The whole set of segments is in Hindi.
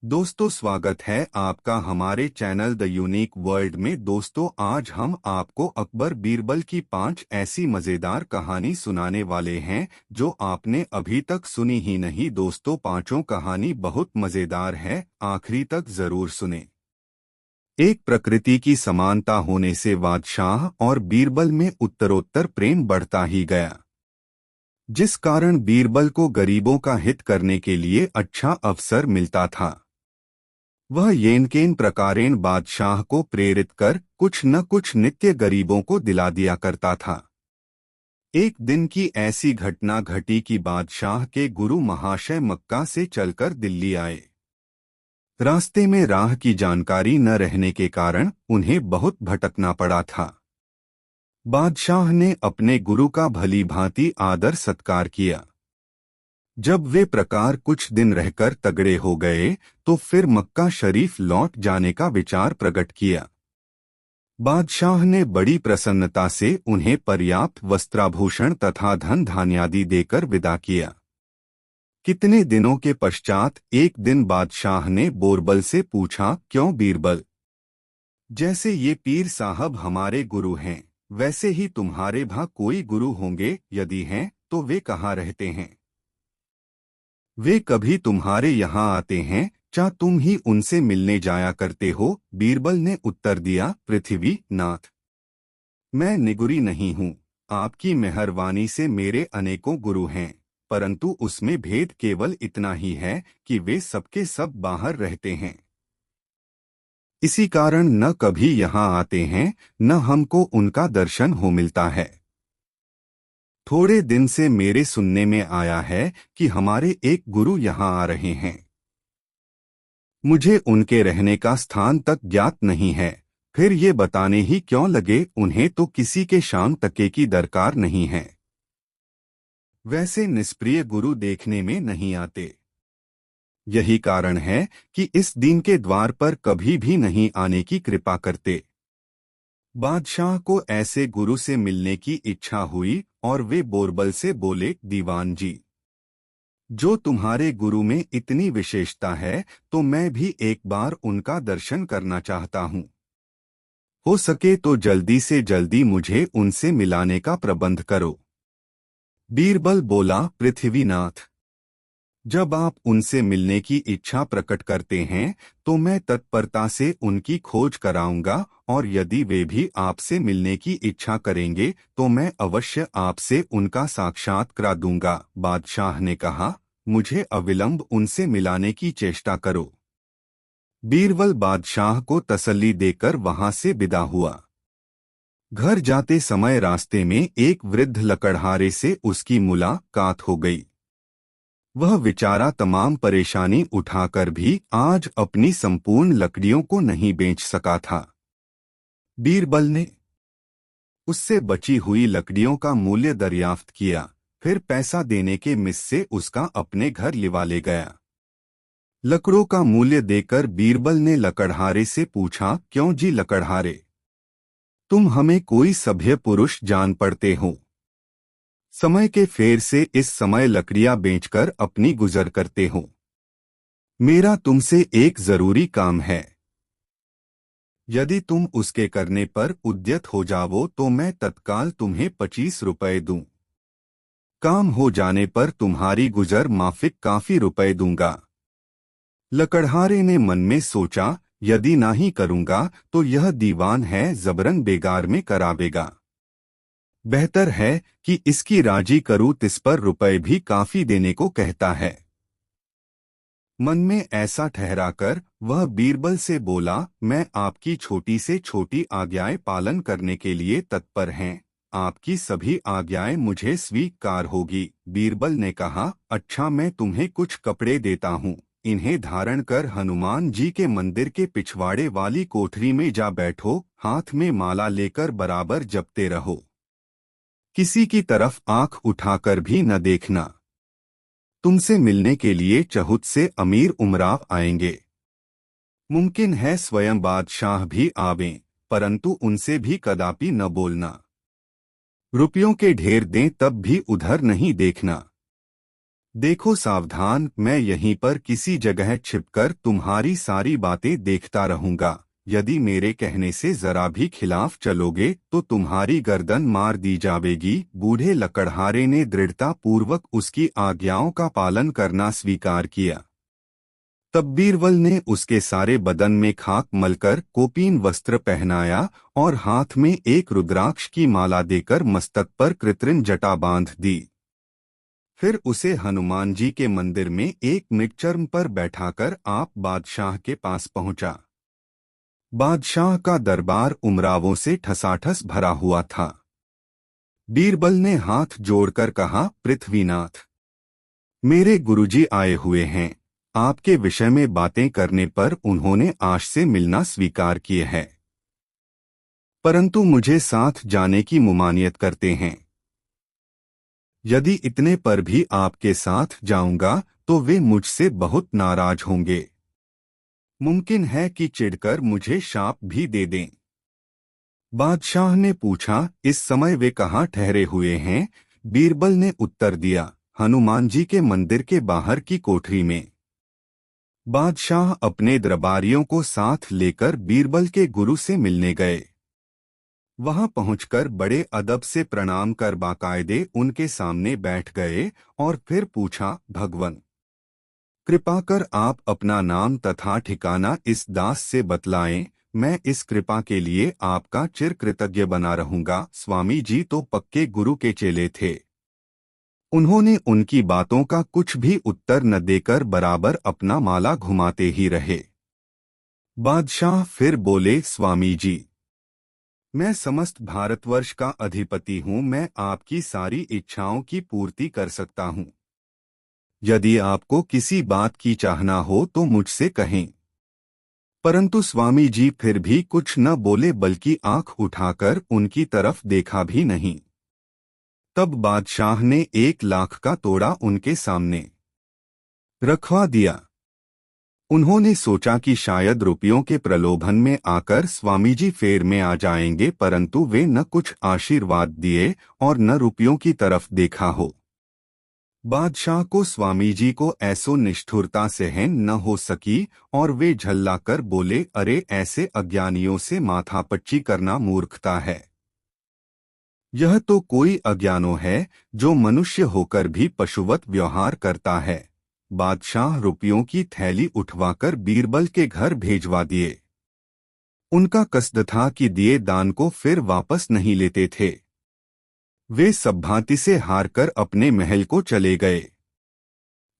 दोस्तों, स्वागत है आपका हमारे चैनल द यूनिक वर्ल्ड में। दोस्तों, आज हम आपको अकबर बीरबल की 5 ऐसी मजेदार कहानी सुनाने वाले हैं जो आपने अभी तक सुनी ही नहीं। दोस्तों, पांचों कहानी बहुत मजेदार है, आखिरी तक जरूर सुने। एक प्रकृति की समानता होने से बादशाह और बीरबल में उत्तरोत्तर प्रेम बढ़ता ही गया, जिस कारण बीरबल को गरीबों का हित करने के लिए अच्छा अवसर मिलता था। वह येनकेन प्रकारेण बादशाह को प्रेरित कर कुछ न कुछ नित्य गरीबों को दिला दिया करता था। एक दिन की ऐसी घटना घटी कि बादशाह के गुरु महाशय मक्का से चलकर दिल्ली आए। रास्ते में राह की जानकारी न रहने के कारण उन्हें बहुत भटकना पड़ा था। बादशाह ने अपने गुरु का भली भांति आदर सत्कार किया। जब वे प्रकार कुछ दिन रहकर तगड़े हो गए तो फिर मक्का शरीफ लौट जाने का विचार प्रकट किया। बादशाह ने बड़ी प्रसन्नता से उन्हें पर्याप्त वस्त्राभूषण तथा धन धान्यादि देकर विदा किया। कितने दिनों के पश्चात एक दिन बादशाह ने बोरबल से पूछा, क्यों बीरबल, जैसे ये पीर साहब हमारे गुरु हैं, वैसे ही तुम्हारे भा कोई गुरु होंगे? यदि हैं तो वे कहाँ रहते हैं? वे कभी तुम्हारे यहाँ आते हैं? क्या तुम ही उनसे मिलने जाया करते हो? बीरबल ने उत्तर दिया, पृथ्वी नाथ, मैं निगुरी नहीं हूँ। आपकी मेहरबानी से मेरे अनेकों गुरु हैं, परंतु उसमें भेद केवल इतना ही है कि वे सबके सब बाहर रहते हैं। इसी कारण न कभी यहाँ आते हैं, न हमको उनका दर्शन हो मिलता है। थोड़े दिन से मेरे सुनने में आया है कि हमारे एक गुरु यहाँ आ रहे हैं। मुझे उनके रहने का स्थान तक ज्ञात नहीं है, फिर ये बताने ही क्यों लगे? उन्हें तो किसी के शान तके की दरकार नहीं है। वैसे निष्प्रिय गुरु देखने में नहीं आते। यही कारण है कि इस दीन के द्वार पर कभी भी नहीं आने की कृपा करते। बादशाह को ऐसे गुरु से मिलने की इच्छा हुई और वे बोरबल से बोले, दीवान जी, जो तुम्हारे गुरु में इतनी विशेषता है तो मैं भी एक बार उनका दर्शन करना चाहता हूँ। हो सके तो जल्दी से जल्दी मुझे उनसे मिलाने का प्रबंध करो। बीरबल बोला, पृथ्वीनाथ, जब आप उनसे मिलने की इच्छा प्रकट करते हैं तो मैं तत्परता से उनकी खोज कराऊंगा, और यदि वे भी आपसे मिलने की इच्छा करेंगे तो मैं अवश्य आपसे उनका साक्षात करा दूंगा। बादशाह ने कहा, मुझे अविलंब उनसे मिलाने की चेष्टा करो। बीरबल बादशाह को तसल्ली देकर वहां से विदा हुआ। घर जाते समय रास्ते में एक वृद्ध लकड़हारे से उसकी मुलाकात हो गई। वह बेचारा तमाम परेशानी उठाकर भी आज अपनी संपूर्ण लकड़ियों को नहीं बेच सका था। बीरबल ने उससे बची हुई लकड़ियों का मूल्य दरियाफ्त किया, फिर पैसा देने के मिस से उसका अपने घर लिवा ले गया। लकड़ों का मूल्य देकर बीरबल ने लकड़हारे से पूछा, क्यों जी लकड़हारे, तुम हमें कोई सभ्य पुरुष जान पड़ते हो? समय के फेर से इस समय लकड़ियां बेचकर अपनी गुजर करते हो। मेरा तुमसे एक जरूरी काम है। यदि तुम उसके करने पर उद्यत हो जाओ तो मैं तत्काल तुम्हें 25 रुपए दूं। काम हो जाने पर तुम्हारी गुजर माफिक काफी रुपए दूंगा। लकड़हारे ने मन में सोचा, यदि ना ही करूंगा तो यह दीवान है, जबरन बेगार में करावेगा। बेहतर है कि इसकी राजी करूं, तिस पर रुपए भी काफी देने को कहता है। मन में ऐसा ठहराकर वह बीरबल से बोला, मैं आपकी छोटी से छोटी आज्ञाएं पालन करने के लिए तत्पर हैं। आपकी सभी आज्ञाएं मुझे स्वीकार होगी। बीरबल ने कहा, अच्छा, मैं तुम्हें कुछ कपड़े देता हूँ, इन्हें धारण कर हनुमान जी के मंदिर के पिछवाड़े वाली कोठरी में जा बैठो, हाथ में माला लेकर बराबर जपते रहो। किसी की तरफ आंख उठाकर भी न देखना। तुमसे मिलने के लिए चहुत से अमीर उमराव आएंगे। मुमकिन है स्वयं बादशाह भी आवें, परंतु उनसे भी कदापि न बोलना। रुपयों के ढेर दें तब भी उधर नहीं देखना। देखो सावधान, मैं यहीं पर किसी जगह छिपकर तुम्हारी सारी बातें देखता रहूंगा। यदि मेरे कहने से जरा भी खिलाफ चलोगे तो तुम्हारी गर्दन मार दी जाएगी। बूढ़े लकड़हारे ने दृढ़ता पूर्वक उसकी आज्ञाओं का पालन करना स्वीकार किया। तब बीरबल ने उसके सारे बदन में खाक मलकर कोपीन वस्त्र पहनाया और हाथ में एक रुद्राक्ष की माला देकर मस्तक पर कृत्रिम जटा बांध दी। फिर उसे हनुमान जी के मंदिर में एक मृगचर्म पर बैठाकर आप बादशाह के पास पहुंचा। बादशाह का दरबार उमरावों से ठसाठस भरा हुआ था। बीरबल ने हाथ जोड़कर कहा, पृथ्वीनाथ, मेरे गुरुजी आए हुए हैं। आपके विषय में बातें करने पर उन्होंने आज से मिलना स्वीकार किए है, परंतु मुझे साथ जाने की मुमानियत करते हैं। यदि इतने पर भी आपके साथ जाऊंगा तो वे मुझसे बहुत नाराज होंगे। मुमकिन है कि चिढ़कर मुझे शाप भी दे दें। बादशाह ने पूछा, इस समय वे कहाँ ठहरे हुए हैं? बीरबल ने उत्तर दिया, हनुमान जी के मंदिर के बाहर की कोठरी में। बादशाह अपने दरबारियों को साथ लेकर बीरबल के गुरु से मिलने गए। वहां पहुंचकर बड़े अदब से प्रणाम कर बाकायदे उनके सामने बैठ गए और फिर पूछा, भगवन, कृपा कर आप अपना नाम तथा ठिकाना इस दास से बतलाएं। मैं इस कृपा के लिए आपका चिर कृतज्ञ बना रहूंगा। स्वामी जी तो पक्के गुरु के चेले थे। उन्होंने उनकी बातों का कुछ भी उत्तर न देकर बराबर अपना माला घुमाते ही रहे। बादशाह फिर बोले, स्वामी जी, मैं समस्त भारतवर्ष का अधिपति हूँ। मैं आपकी सारी इच्छाओं की पूर्ति कर सकता हूँ। यदि आपको किसी बात की चाहना हो तो मुझसे कहें। परंतु स्वामी जी फिर भी कुछ न बोले, बल्कि आंख उठाकर उनकी तरफ देखा भी नहीं। तब बादशाह ने 1,00,000 का तोड़ा उनके सामने रखवा दिया। उन्होंने सोचा कि शायद रुपयों के प्रलोभन में आकर स्वामी जी फेर में आ जाएंगे, परंतु वे न कुछ आशीर्वाद दिए और न रुपयों की तरफ देखा हो। बादशाह को स्वामी जी को ऐसो निष्ठुरता सहन न हो सकी और वे झल्लाकर बोले, अरे ऐसे अज्ञानियों से माथापच्ची करना मूर्खता है। यह तो कोई अज्ञानो है जो मनुष्य होकर भी पशुवत व्यवहार करता है। बादशाह रुपयों की थैली उठवाकर बीरबल के घर भेजवा दिए। उनका कसद था कि दिए दान को फिर वापस नहीं लेते थे। वे सब भांति से हारकर अपने महल को चले गए।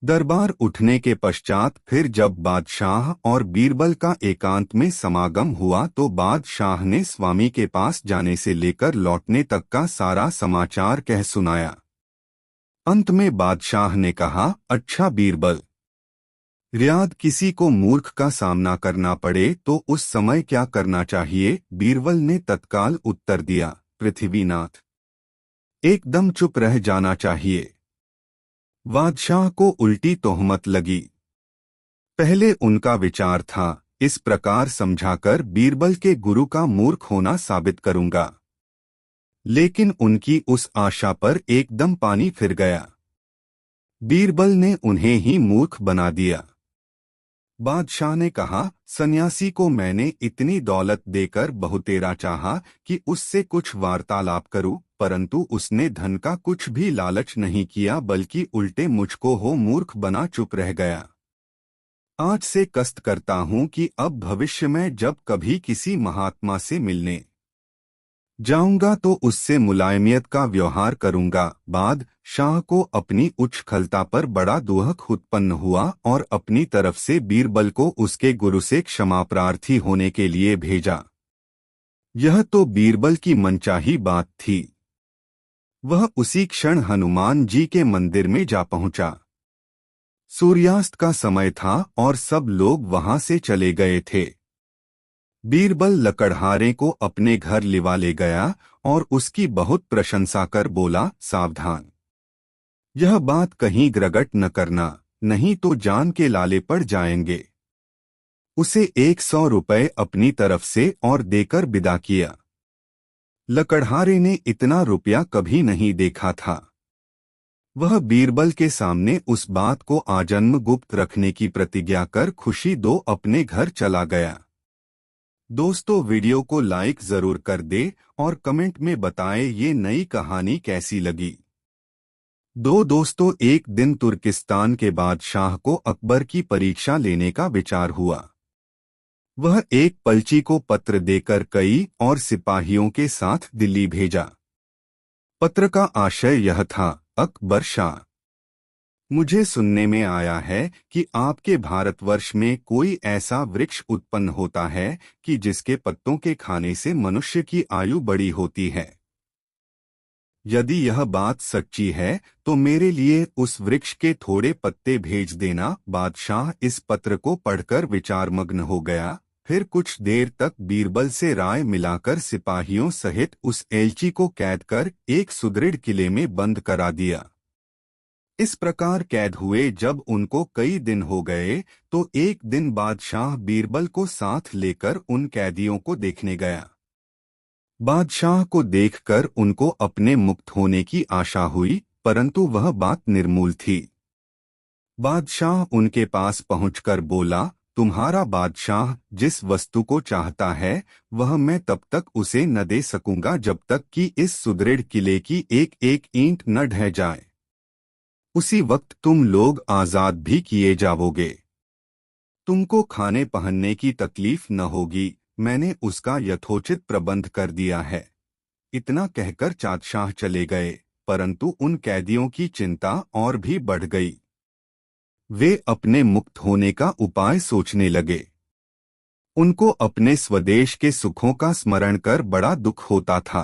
दरबार उठने के पश्चात फिर जब बादशाह और बीरबल का एकांत में समागम हुआ तो बादशाह ने स्वामी के पास जाने से लेकर लौटने तक का सारा समाचार कह सुनाया। अंत में बादशाह ने कहा, अच्छा बीरबल, रियाद किसी को मूर्ख का सामना करना पड़े तो उस समय क्या करना चाहिए? बीरबल ने तत्काल उत्तर दिया, पृथ्वीनाथ, एकदम चुप रह जाना चाहिए। बादशाह को उल्टी तोहमत लगी। पहले उनका विचार था, इस प्रकार समझाकर बीरबल के गुरु का मूर्ख होना साबित करूंगा, लेकिन उनकी उस आशा पर एकदम पानी फिर गया। बीरबल ने उन्हें ही मूर्ख बना दिया। बादशाह ने कहा, सन्यासी को मैंने इतनी दौलत देकर बहुतेरा चाहा कि उससे कुछ वार्तालाप करूं, परंतु उसने धन का कुछ भी लालच नहीं किया, बल्कि उल्टे मुझको हो मूर्ख बना चुप रह गया। आज से कष्ट करता हूं कि अब भविष्य में जब कभी किसी महात्मा से मिलने जाऊंगा तो उससे मुलायमियत का व्यवहार करूंगा। बादशाह को अपनी उच्छलता पर बड़ा दुख उत्पन्न हुआ और अपनी तरफ से बीरबल को उसके गुरु से क्षमा प्रार्थी होने के लिए भेजा। यह तो बीरबल की मनचाही बात थी। वह उसी क्षण हनुमान जी के मंदिर में जा पहुंचा। सूर्यास्त का समय था और सब लोग वहां से चले गए थे। बीरबल लकड़हारे को अपने घर लिवा ले गया और उसकी बहुत प्रशंसा कर बोला, सावधान, यह बात कहीं ग्रगट न करना, नहीं तो जान के लाले पड़ जाएंगे। उसे 100 रुपए अपनी तरफ से और देकर विदा किया। लकड़हारे ने इतना रुपया कभी नहीं देखा था। वह बीरबल के सामने उस बात को आजन्म गुप्त रखने की प्रतिज्ञा कर खुशी दो अपने घर चला गया। दोस्तों, वीडियो को लाइक जरूर कर दे और कमेंट में बताएं ये नई कहानी कैसी लगी। दोस्तों, एक दिन तुर्किस्तान के बादशाह को अकबर की परीक्षा लेने का विचार हुआ। वह एक पलची को पत्र देकर कई और सिपाहियों के साथ दिल्ली भेजा। पत्र का आशय यह था, अकबर शाह, मुझे सुनने में आया है कि आपके भारतवर्ष में कोई ऐसा वृक्ष उत्पन्न होता है कि जिसके पत्तों के खाने से मनुष्य की आयु बड़ी होती है। यदि यह बात सच्ची है तो मेरे लिए उस वृक्ष के थोड़े पत्ते भेज देना। बादशाह इस पत्र को पढ़कर विचारमग्न हो गया। फिर कुछ देर तक बीरबल से राय मिलाकर सिपाहियों सहित उस एलची को कैद कर एक सुदृढ़ किले में बंद करा दिया। इस प्रकार कैद हुए जब उनको कई दिन हो गए तो एक दिन बादशाह बीरबल को साथ लेकर उन कैदियों को देखने गया। बादशाह को देखकर उनको अपने मुक्त होने की आशा हुई, परंतु वह बात निर्मूल थी। बादशाह उनके पास पहुंचकर बोला, तुम्हारा बादशाह जिस वस्तु को चाहता है वह मैं तब तक उसे न दे सकूंगा जब तक कि इस सुदृढ़ किले की एक एक ईंट न ढह जाए। उसी वक्त तुम लोग आजाद भी किए जाओगे। तुमको खाने पहनने की तकलीफ न होगी, मैंने उसका यथोचित प्रबंध कर दिया है। इतना कहकर चाँदशाह चले गए, परंतु उन कैदियों की चिंता और भी बढ़ गई। वे अपने मुक्त होने का उपाय सोचने लगे। उनको अपने स्वदेश के सुखों का स्मरण कर बड़ा दुख होता था।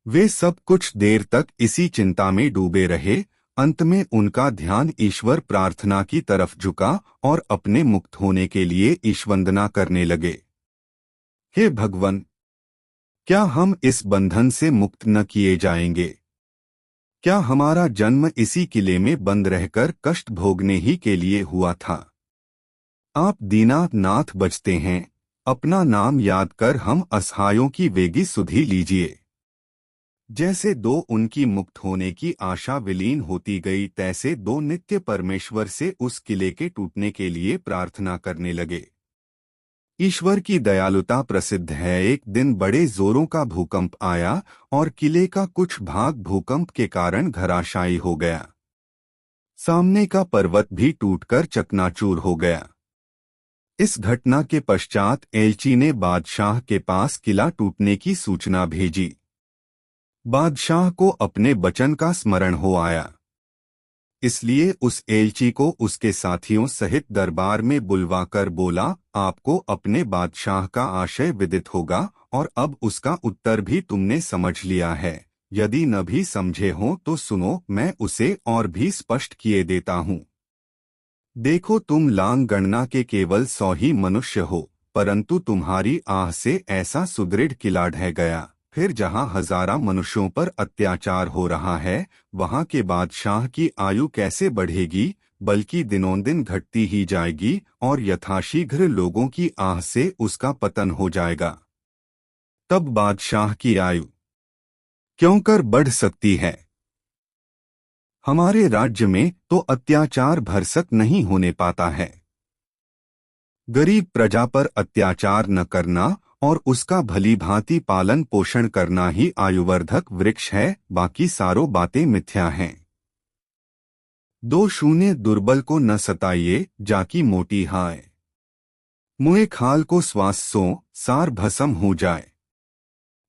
वे सब कुछ देर तक इसी चिंता में डूबे रहे। अंत में उनका ध्यान ईश्वर प्रार्थना की तरफ झुका और अपने मुक्त होने के लिए ईशवंदना करने लगे। हे भगवान, क्या हम इस बंधन से मुक्त न किए जाएंगे? क्या हमारा जन्म इसी किले में बंद रहकर कष्ट भोगने ही के लिए हुआ था? आप दीनानाथ बचते हैं, अपना नाम याद कर हम असहायों की वेगी सुधि लीजिए। जैसे दो उनकी मुक्त होने की आशा विलीन होती गई, तैसे दो नित्य परमेश्वर से उस किले के टूटने के लिए प्रार्थना करने लगे। ईश्वर की दयालुता प्रसिद्ध है। एक दिन बड़े जोरों का भूकंप आया और किले का कुछ भाग भूकंप के कारण धराशायी हो गया। सामने का पर्वत भी टूटकर चकनाचूर हो गया। इस घटना के पश्चात एलची ने बादशाह के पास किला टूटने की सूचना भेजी। बादशाह को अपने वचन का स्मरण हो आया, इसलिए उस एलची को उसके साथियों सहित दरबार में बुलवाकर बोला, आपको अपने बादशाह का आशय विदित होगा और अब उसका उत्तर भी तुमने समझ लिया है। यदि न भी समझे हो तो सुनो, मैं उसे और भी स्पष्ट किए देता हूँ। देखो, तुम लांग गणना के केवल 100 ही मनुष्य हो, परंतु तुम्हारी आह से ऐसा सुदृढ़ किला ढह गया। फिर जहाँ हजारा मनुष्यों पर अत्याचार हो रहा है, वहाँ के बादशाह की आयु कैसे बढ़ेगी, बल्कि दिनों दिन घटती ही जाएगी और यथाशीघ्र लोगों की आह से उसका पतन हो जाएगा। तब बादशाह की आयु क्यों कर बढ़ सकती है? हमारे राज्य में तो अत्याचार भरसक नहीं होने पाता है। गरीब प्रजा पर अत्याचार न करना और उसका भली भांति पालन पोषण करना ही आयुवर्धक वृक्ष है, बाकी सारो बातें मिथ्या हैं। 2 दुर्बल को न सताइए, जाकी मोटी हाय। मुए खाल को श्वास सो, सार भस्म हो जाए।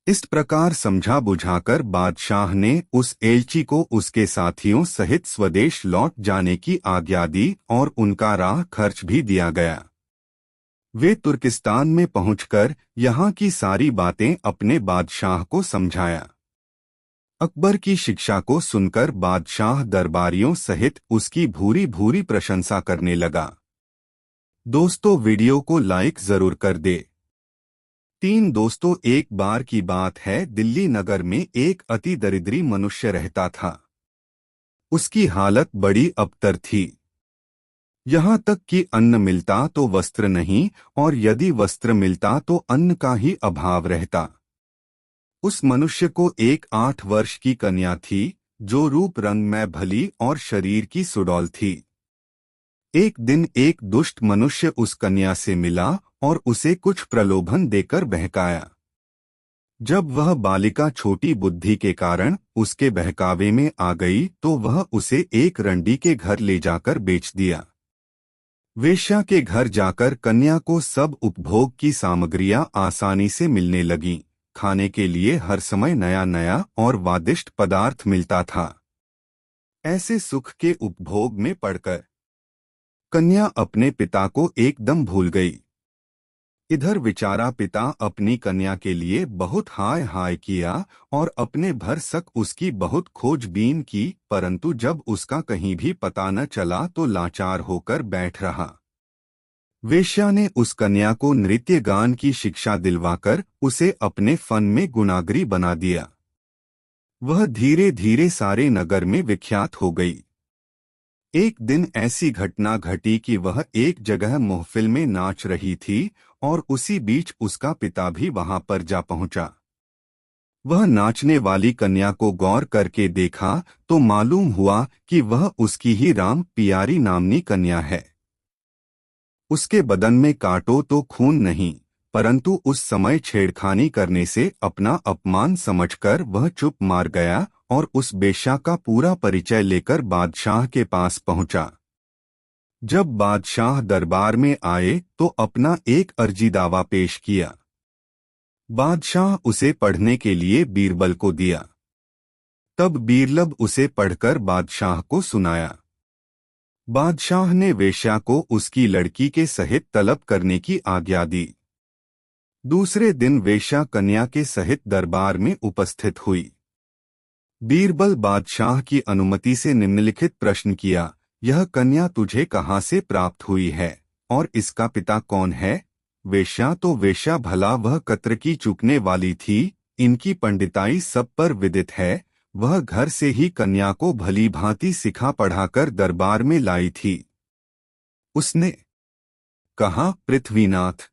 इस प्रकार समझा बुझाकर बादशाह ने उस एलची को उसके साथियों सहित स्वदेश लौट जाने की आज्ञा दी और उनका राह खर्च भी दिया गया। वे तुर्किस्तान में पहुंचकर यहाँ की सारी बातें अपने बादशाह को समझाया। अकबर की शिक्षा को सुनकर बादशाह दरबारियों सहित उसकी भूरी भूरी प्रशंसा करने लगा। दोस्तों, वीडियो को लाइक जरूर कर दे। दोस्तों, एक बार की बात है, दिल्ली नगर में एक अति दरिद्री मनुष्य रहता था। उसकी हालत बड़ी अबतर थी। यहाँ तक कि अन्न मिलता तो वस्त्र नहीं, और यदि वस्त्र मिलता तो अन्न का ही अभाव रहता। उस मनुष्य को एक 8 वर्ष की कन्या थी, जो रूप रंग में भली और शरीर की सुडौल थी। एक दिन एक दुष्ट मनुष्य उस कन्या से मिला और उसे कुछ प्रलोभन देकर बहकाया। जब वह बालिका छोटी बुद्धि के कारण उसके बहकावे में आ गई तो वह उसे एक रंडी के घर ले जाकर बेच दिया। वेश्या के घर जाकर कन्या को सब उपभोग की सामग्रियां आसानी से मिलने लगीं। खाने के लिए हर समय नया नया और स्वादिष्ट पदार्थ मिलता था। ऐसे सुख के उपभोग में पड़कर कन्या अपने पिता को एकदम भूल गई। इधर बेचारा पिता अपनी कन्या के लिए बहुत हाय हाय किया और अपने भरसक उसकी बहुत खोजबीन की, परंतु जब उसका कहीं भी पता न चला तो लाचार होकर बैठ रहा। वेश्या ने उस कन्या को नृत्य गान की शिक्षा दिलवाकर उसे अपने फन में गुणाग्री बना दिया। वह धीरे धीरे सारे नगर में विख्यात हो गई। एक दिन ऐसी घटना घटी कि वह एक जगह महफिल में नाच रही थी और उसी बीच उसका पिता भी वहां पर जा पहुंचा। वह नाचने वाली कन्या को गौर करके देखा तो मालूम हुआ कि वह उसकी ही राम पियारी नामनी कन्या है। उसके बदन में काटो तो खून नहीं, परंतु उस समय छेड़खानी करने से अपना अपमान समझकर वह चुप मार गया और उस बेश्या का पूरा परिचय लेकर बादशाह के पास पहुंचा। जब बादशाह दरबार में आए तो अपना एक अर्जी दावा पेश किया। बादशाह उसे पढ़ने के लिए बीरबल को दिया। तब बीरबल उसे पढ़कर बादशाह को सुनाया। बादशाह ने वेश्या को उसकी लड़की के सहित तलब करने की आज्ञा दी। दूसरे दिन वेश्या कन्या के सहित दरबार में उपस्थित हुई। बीरबल बादशाह की अनुमति से निम्नलिखित प्रश्न किया, यह कन्या तुझे कहाँ से प्राप्त हुई है और इसका पिता कौन है? वेश्या तो वेश्या भला वह कत्र की चूकने वाली थी, इनकी पंडिताई सब पर विदित है। वह घर से ही कन्या को भली भांति सिखा पढ़ाकर दरबार में लाई थी। उसने कहा, पृथ्वीनाथ,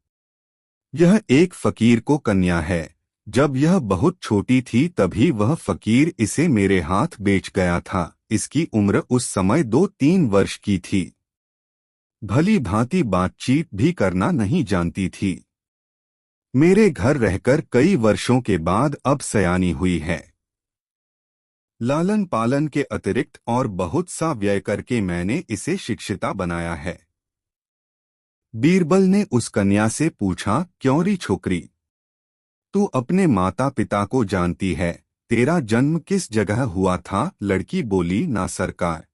यह एक फकीर को कन्या है। जब यह बहुत छोटी थी तभी वह फकीर इसे मेरे हाथ बेच गया था। इसकी उम्र उस समय 2-3 वर्ष की थी। भली भांति बातचीत भी करना नहीं जानती थी। मेरे घर रहकर कई वर्षों के बाद अब सयानी हुई है। लालन पालन के अतिरिक्त और बहुत सा व्यय करके मैंने इसे शिक्षिता बनाया है। बीरबल ने उस कन्या से पूछा, क्यों री छोकरी, तू अपने माता पिता को जानती है? तेरा जन्म किस जगह हुआ था? लड़की बोली, ना सरकार,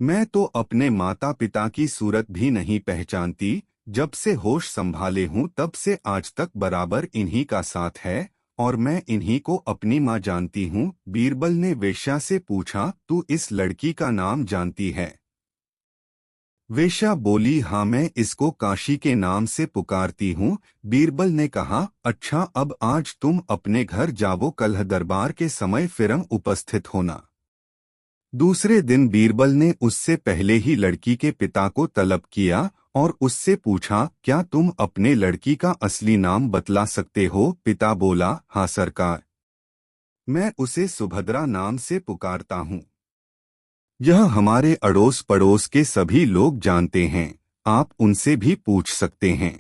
मैं तो अपने माता पिता की सूरत भी नहीं पहचानती। जब से होश संभाले हूँ तब से आज तक बराबर इन्हीं का साथ है और मैं इन्हीं को अपनी माँ जानती हूँ। बीरबल ने वेश्या से पूछा, तू इस लड़की का नाम जानती है? वेश्या बोली, हाँ, मैं इसको काशी के नाम से पुकारती हूँ। बीरबल ने कहा, अच्छा, अब आज तुम अपने घर जाओ, कल दरबार के समय फिर उपस्थित होना। दूसरे दिन बीरबल ने उससे पहले ही लड़की के पिता को तलब किया और उससे पूछा, क्या तुम अपने लड़की का असली नाम बतला सकते हो? पिता बोला, हाँ सरकार, मैं उसे सुभद्रा नाम से पुकारता हूँ। यह हमारे अड़ोस पड़ोस के सभी लोग जानते हैं, आप उनसे भी पूछ सकते हैं।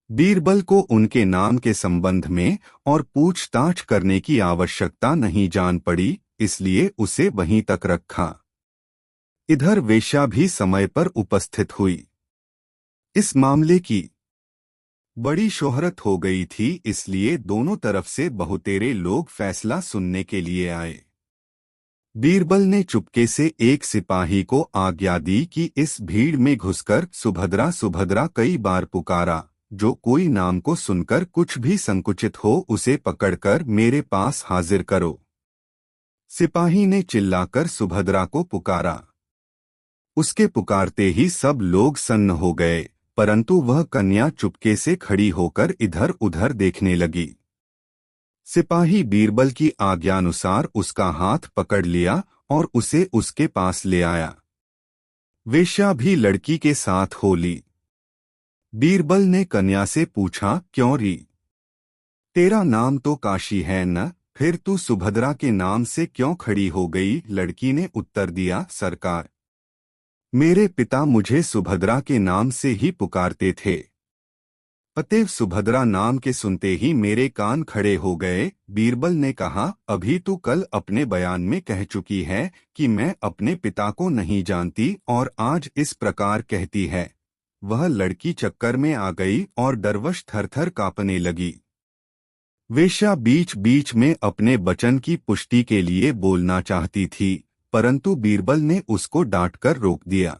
बीरबल को उनके नाम के संबंध में और पूछताछ करने की आवश्यकता नहीं जान पड़ी, इसलिए उसे वहीं तक रखा। इधर वेश्या भी समय पर उपस्थित हुई। इस मामले की बड़ी शोहरत हो गई थी, इसलिए दोनों तरफ से बहुतेरे लोग फैसला सुनने के लिए आए। बीरबल ने चुपके से एक सिपाही को आज्ञा दी कि इस भीड़ में घुसकर सुभद्रा सुभद्रा कई बार पुकारा। जो कोई नाम को सुनकर कुछ भी संकुचित हो उसे पकड़कर मेरे पास हाजिर करो। सिपाही ने चिल्लाकर सुभद्रा को पुकारा। उसके पुकारते ही सब लोग सन्न हो गए, परंतु वह कन्या चुपके से खड़ी होकर इधर उधर देखने लगी। सिपाही बीरबल की आज्ञानुसार उसका हाथ पकड़ लिया और उसे उसके पास ले आया। वेश्या भी लड़की के साथ हो ली। बीरबल ने कन्या से पूछा, क्यों री, तेरा नाम तो काशी है न? फिर तू सुभद्रा के नाम से क्यों खड़ी हो गई? लड़की ने उत्तर दिया, सरकार, मेरे पिता मुझे सुभद्रा के नाम से ही पुकारते थे, अतएव सुभद्रा नाम के सुनते ही मेरे कान खड़े हो गए। बीरबल ने कहा, अभी तू कल अपने बयान में कह चुकी है कि मैं अपने पिता को नहीं जानती और आज इस प्रकार कहती है। वह लड़की चक्कर में आ गई और डरवश थरथर कांपने लगी। वेश्या बीच बीच में अपने वचन की पुष्टि के लिए बोलना चाहती थी, परंतु बीरबल ने उसको डांटकर रोक दिया।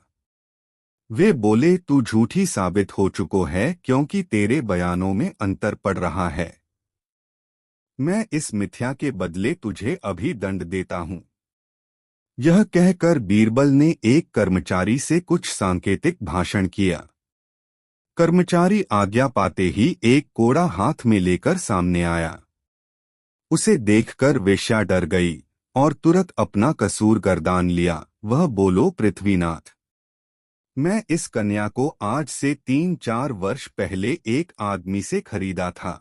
वे बोले, तू झूठी साबित हो चुको है क्योंकि तेरे बयानों में अंतर पड़ रहा है। मैं इस मिथ्या के बदले तुझे अभी दंड देता हूँ। यह कहकर बीरबल ने एक कर्मचारी से कुछ सांकेतिक भाषण किया। कर्मचारी आज्ञा पाते ही एक कोड़ा हाथ में लेकर सामने आया। उसे देखकर वेश्या डर गई और तुरंत अपना कसूर गर्दान लिया। वह बोलो, पृथ्वीनाथ, मैं इस कन्या को आज से 3-4 वर्ष पहले एक आदमी से खरीदा था।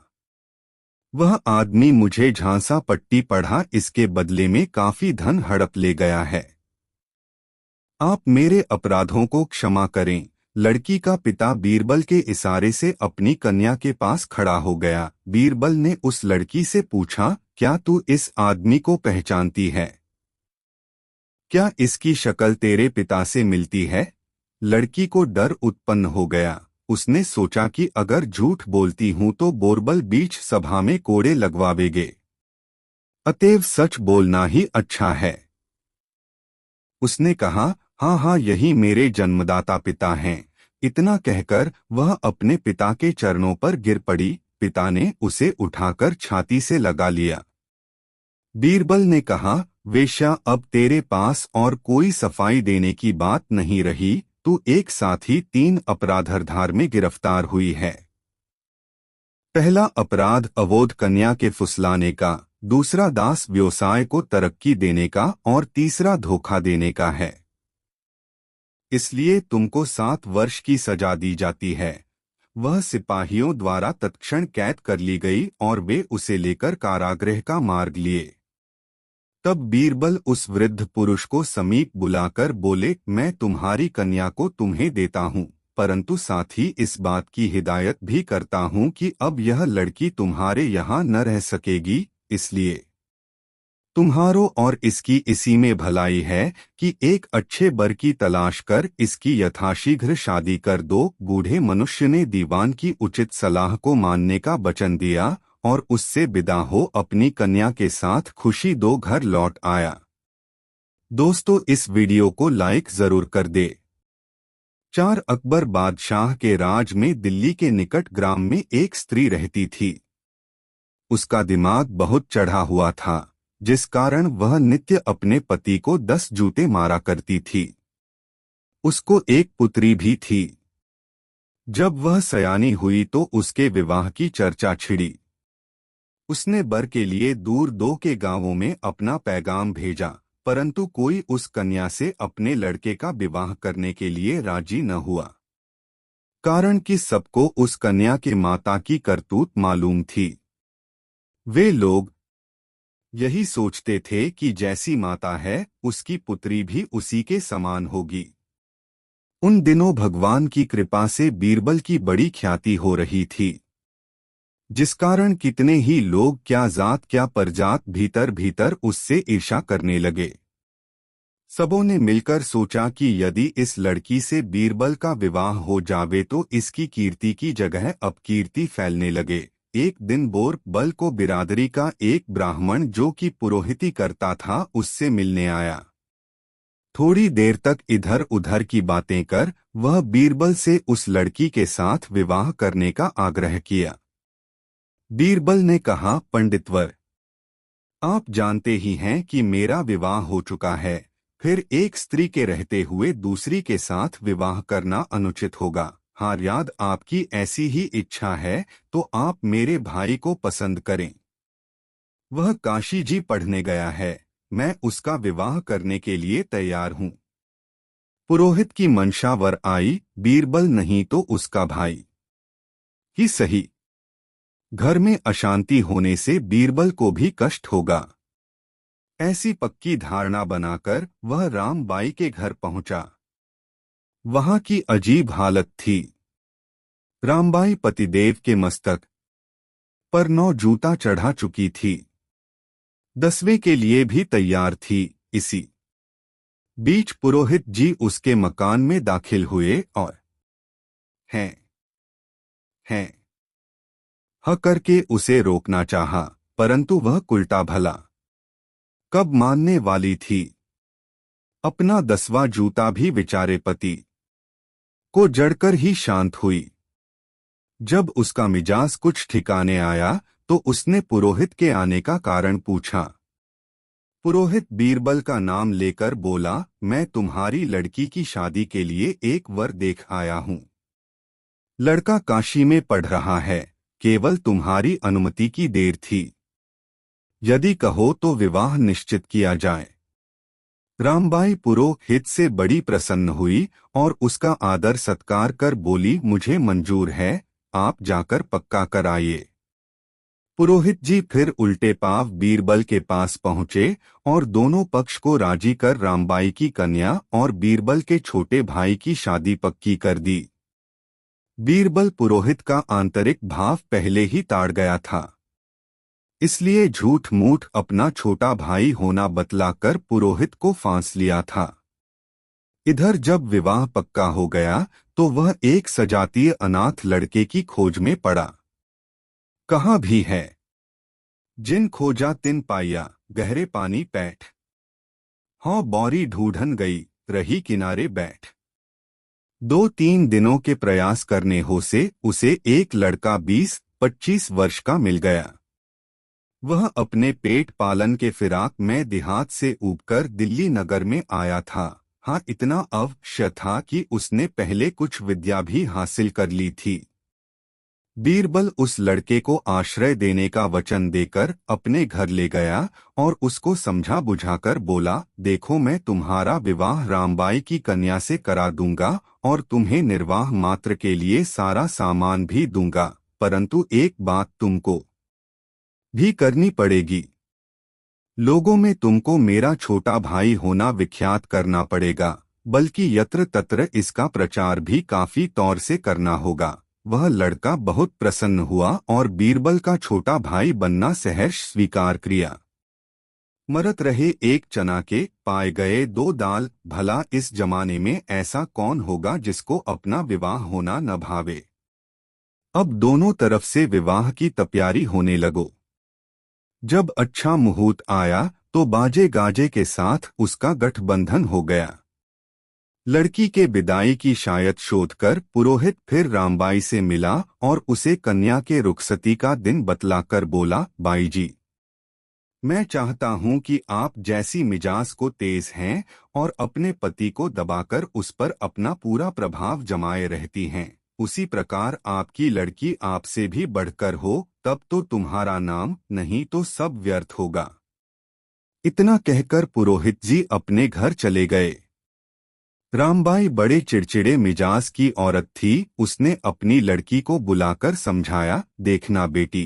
वह आदमी मुझे झांसा पट्टी पढ़ा, इसके बदले में काफी धन हड़प ले गया है। आप मेरे अपराधों को क्षमा करें। लड़की का पिता बीरबल के इशारे से अपनी कन्या के पास खड़ा हो गया। बीरबल ने उस लड़की से पूछा, क्या तू इस आदमी को पहचानती है? क्या इसकी शक्ल तेरे पिता से मिलती है? लड़की को डर उत्पन्न हो गया। उसने सोचा कि अगर झूठ बोलती हूं तो बोरबल बीच सभा में कोड़े लगवावेगे, अतएव सच बोलना ही अच्छा है। उसने कहा, हाँ हाँ, यही मेरे जन्मदाता पिता हैं। इतना कहकर वह अपने पिता के चरणों पर गिर पड़ी। पिता ने उसे उठाकर छाती से लगा लिया। बीरबल ने कहा, वेश्या, अब तेरे पास और कोई सफाई देने की बात नहीं रही। तू एक साथ ही 3 अपराधाधार में गिरफ्तार हुई है। पहला अपराध अवोध कन्या के फुसलाने का, दूसरा दास व्यवसाय को तरक्की देने का और तीसरा धोखा देने का है। इसलिए तुमको 7 वर्ष की सजा दी जाती है। वह सिपाहियों द्वारा तत्क्षण कैद कर ली गई और वे उसे लेकर कारागृह का मार्ग लिए। तब बीरबल उस वृद्ध पुरुष को समीप बुलाकर बोले, मैं तुम्हारी कन्या को तुम्हें देता हूँ, परंतु साथ ही इस बात की हिदायत भी करता हूँ कि अब यह लड़की तुम्हारे यहाँ न रह सकेगी। इसलिए तुम्हारो और इसकी इसी में भलाई है कि एक अच्छे बर की तलाश कर इसकी यथाशीघ्र शादी कर दो। बूढ़े मनुष्य ने दीवान की उचित सलाह को मानने का वचन दिया और उससे विदा हो अपनी कन्या के साथ खुशी दो घर लौट आया। दोस्तों, इस वीडियो को लाइक जरूर कर दे। 4 अकबर बादशाह के राज में दिल्ली के निकट ग्राम में एक स्त्री रहती थी। उसका दिमाग बहुत चढ़ा हुआ था, जिस कारण वह नित्य अपने पति को 10 जूते मारा करती थी। उसको एक पुत्री भी थी। जब वह सयानी हुई तो उसके विवाह की चर्चा छिड़ी। उसने बर के लिए दूर दो के गांवों में अपना पैगाम भेजा, परंतु कोई उस कन्या से अपने लड़के का विवाह करने के लिए राजी न हुआ, कारण कि सबको उस कन्या के माता की करतूत मालूम थी। वे लोग यही सोचते थे कि जैसी माता है उसकी पुत्री भी उसी के समान होगी। उन दिनों भगवान की कृपा से बीरबल की बड़ी ख्याति हो रही थी, जिस कारण कितने ही लोग क्या जात क्या परजात भीतर भीतर उससे ईर्ष्या करने लगे। सबों ने मिलकर सोचा कि यदि इस लड़की से बीरबल का विवाह हो जावे तो इसकी कीर्ति की जगह अपकीर्ति फैलने लगे। एक दिन बोरबल को बिरादरी का एक ब्राह्मण जो कि पुरोहिती करता था उससे मिलने आया। थोड़ी देर तक इधर उधर की बातें कर वह बीरबल से उस लड़की के साथ विवाह करने का आग्रह किया। बीरबल ने कहा, पंडितवर, आप जानते ही हैं कि मेरा विवाह हो चुका है, फिर एक स्त्री के रहते हुए दूसरी के साथ विवाह करना अनुचित होगा। हाँ, यदि आपकी ऐसी ही इच्छा है तो आप मेरे भाई को पसंद करें। वह काशी जी पढ़ने गया है, मैं उसका विवाह करने के लिए तैयार हूँ। पुरोहित की मंशा वर आई, बीरबल नहीं तो उसका भाई ही सही। घर में अशांति होने से बीरबल को भी कष्ट होगा। ऐसी पक्की धारणा बनाकर वह रामबाई के घर पहुंचा। वहां की अजीब हालत थी। रामबाई पतिदेव के मस्तक पर 9 जूता चढ़ा चुकी थी। 10वें के लिए भी तैयार थी। इसी बीच पुरोहित जी उसके मकान में दाखिल हुए और हैं ह करके उसे रोकना चाहा, परंतु वह कुलटा भला कब मानने वाली थी। अपना 10वां जूता भी बेचारे पति को जड़कर ही शांत हुई। जब उसका मिजाज कुछ ठिकाने आया तो उसने पुरोहित के आने का कारण पूछा। पुरोहित बीरबल का नाम लेकर बोला, मैं तुम्हारी लड़की की शादी के लिए एक वर देख आया हूं। लड़का काशी में पढ़ रहा है, केवल तुम्हारी अनुमति की देर थी। यदि कहो तो विवाह निश्चित किया जाए। रामबाई पुरोहित से बड़ी प्रसन्न हुई और उसका आदर सत्कार कर बोली, मुझे मंजूर है, आप जाकर पक्का कराइए। पुरोहित जी फिर उल्टे पांव बीरबल के पास पहुंचे और दोनों पक्ष को राजी कर रामबाई की कन्या और बीरबल के छोटे भाई की शादी पक्की कर दी। बीरबल पुरोहित का आंतरिक भाव पहले ही ताड़ गया था, इसलिए झूठ मूठ अपना छोटा भाई होना बतलाकर पुरोहित को फांस लिया था। इधर जब विवाह पक्का हो गया तो वह एक सजातीय अनाथ लड़के की खोज में पड़ा। कहाँ भी है, जिन खोजा तिन पाया, गहरे पानी पैठ। हाँ बौरी ढूंढन गई, रही किनारे बैठ। 2-3 दिनों के प्रयास करने हो से उसे एक लड़का 20-25 वर्ष का मिल गया। वह अपने पेट पालन के फिराक में देहात से ऊबकर दिल्ली नगर में आया था। हाँ इतना अवश्य था कि उसने पहले कुछ विद्या भी हासिल कर ली थी। बीरबल उस लड़के को आश्रय देने का वचन देकर अपने घर ले गया और उसको समझा बुझाकर बोला, देखो मैं तुम्हारा विवाह रामबाई की कन्या से करा दूंगा और तुम्हें निर्वाह मात्र के लिए सारा सामान भी दूंगा, परंतु एक बात तुमको भी करनी पड़ेगी। लोगों में तुमको मेरा छोटा भाई होना विख्यात करना पड़ेगा, बल्कि यत्र तत्र इसका प्रचार भी काफी तौर से करना होगा। वह लड़का बहुत प्रसन्न हुआ और बीरबल का छोटा भाई बनना सहर्ष स्वीकार किया। मरत रहे एक चना के, पाए गए 2 दाल। भला इस जमाने में ऐसा कौन होगा जिसको अपना विवाह होना न भावे। अब दोनों तरफ से विवाह की तैयारी होने लगो। जब अच्छा मुहूर्त आया तो बाजे गाजे के साथ उसका गठबंधन हो गया। लड़की के विदाई की शायद शोध कर पुरोहित फिर रामबाई से मिला और उसे कन्या के रुखसती का दिन बतलाकर बोला, बाई जी, मैं चाहता हूं कि आप जैसी मिजाज को तेज हैं और अपने पति को दबाकर उस पर अपना पूरा प्रभाव जमाए रहती हैं, उसी प्रकार आपकी लड़की आपसे भी बढ़कर हो, तब तो तुम्हारा नाम नहीं तो सब व्यर्थ होगा। इतना कहकर पुरोहित जी अपने घर चले गए। रामबाई बड़े चिड़चिड़े मिजाज की औरत थी। उसने अपनी लड़की को बुलाकर समझाया, देखना बेटी,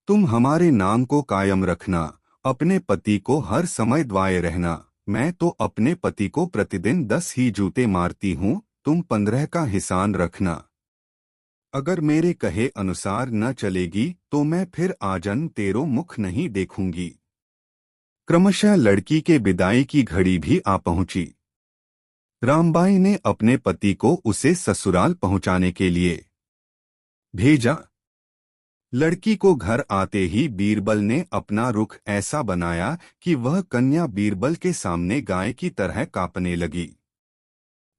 तुम हमारे नाम को कायम रखना, अपने पति को हर समय द्वाए रहना। मैं तो अपने पति को प्रतिदिन 10 ही जूते मारती हूँ, तुम 15 का हिसान रखना। अगर मेरे कहे अनुसार न चलेगी तो मैं फिर आजन्म तेरो मुख नहीं देखूंगी। क्रमशः लड़की के विदाई की घड़ी भी आ पहुंची। रामबाई ने अपने पति को उसे ससुराल पहुंचाने के लिए भेजा। लड़की को घर आते ही बीरबल ने अपना रुख ऐसा बनाया कि वह कन्या बीरबल के सामने गाय की तरह कांपने लगी।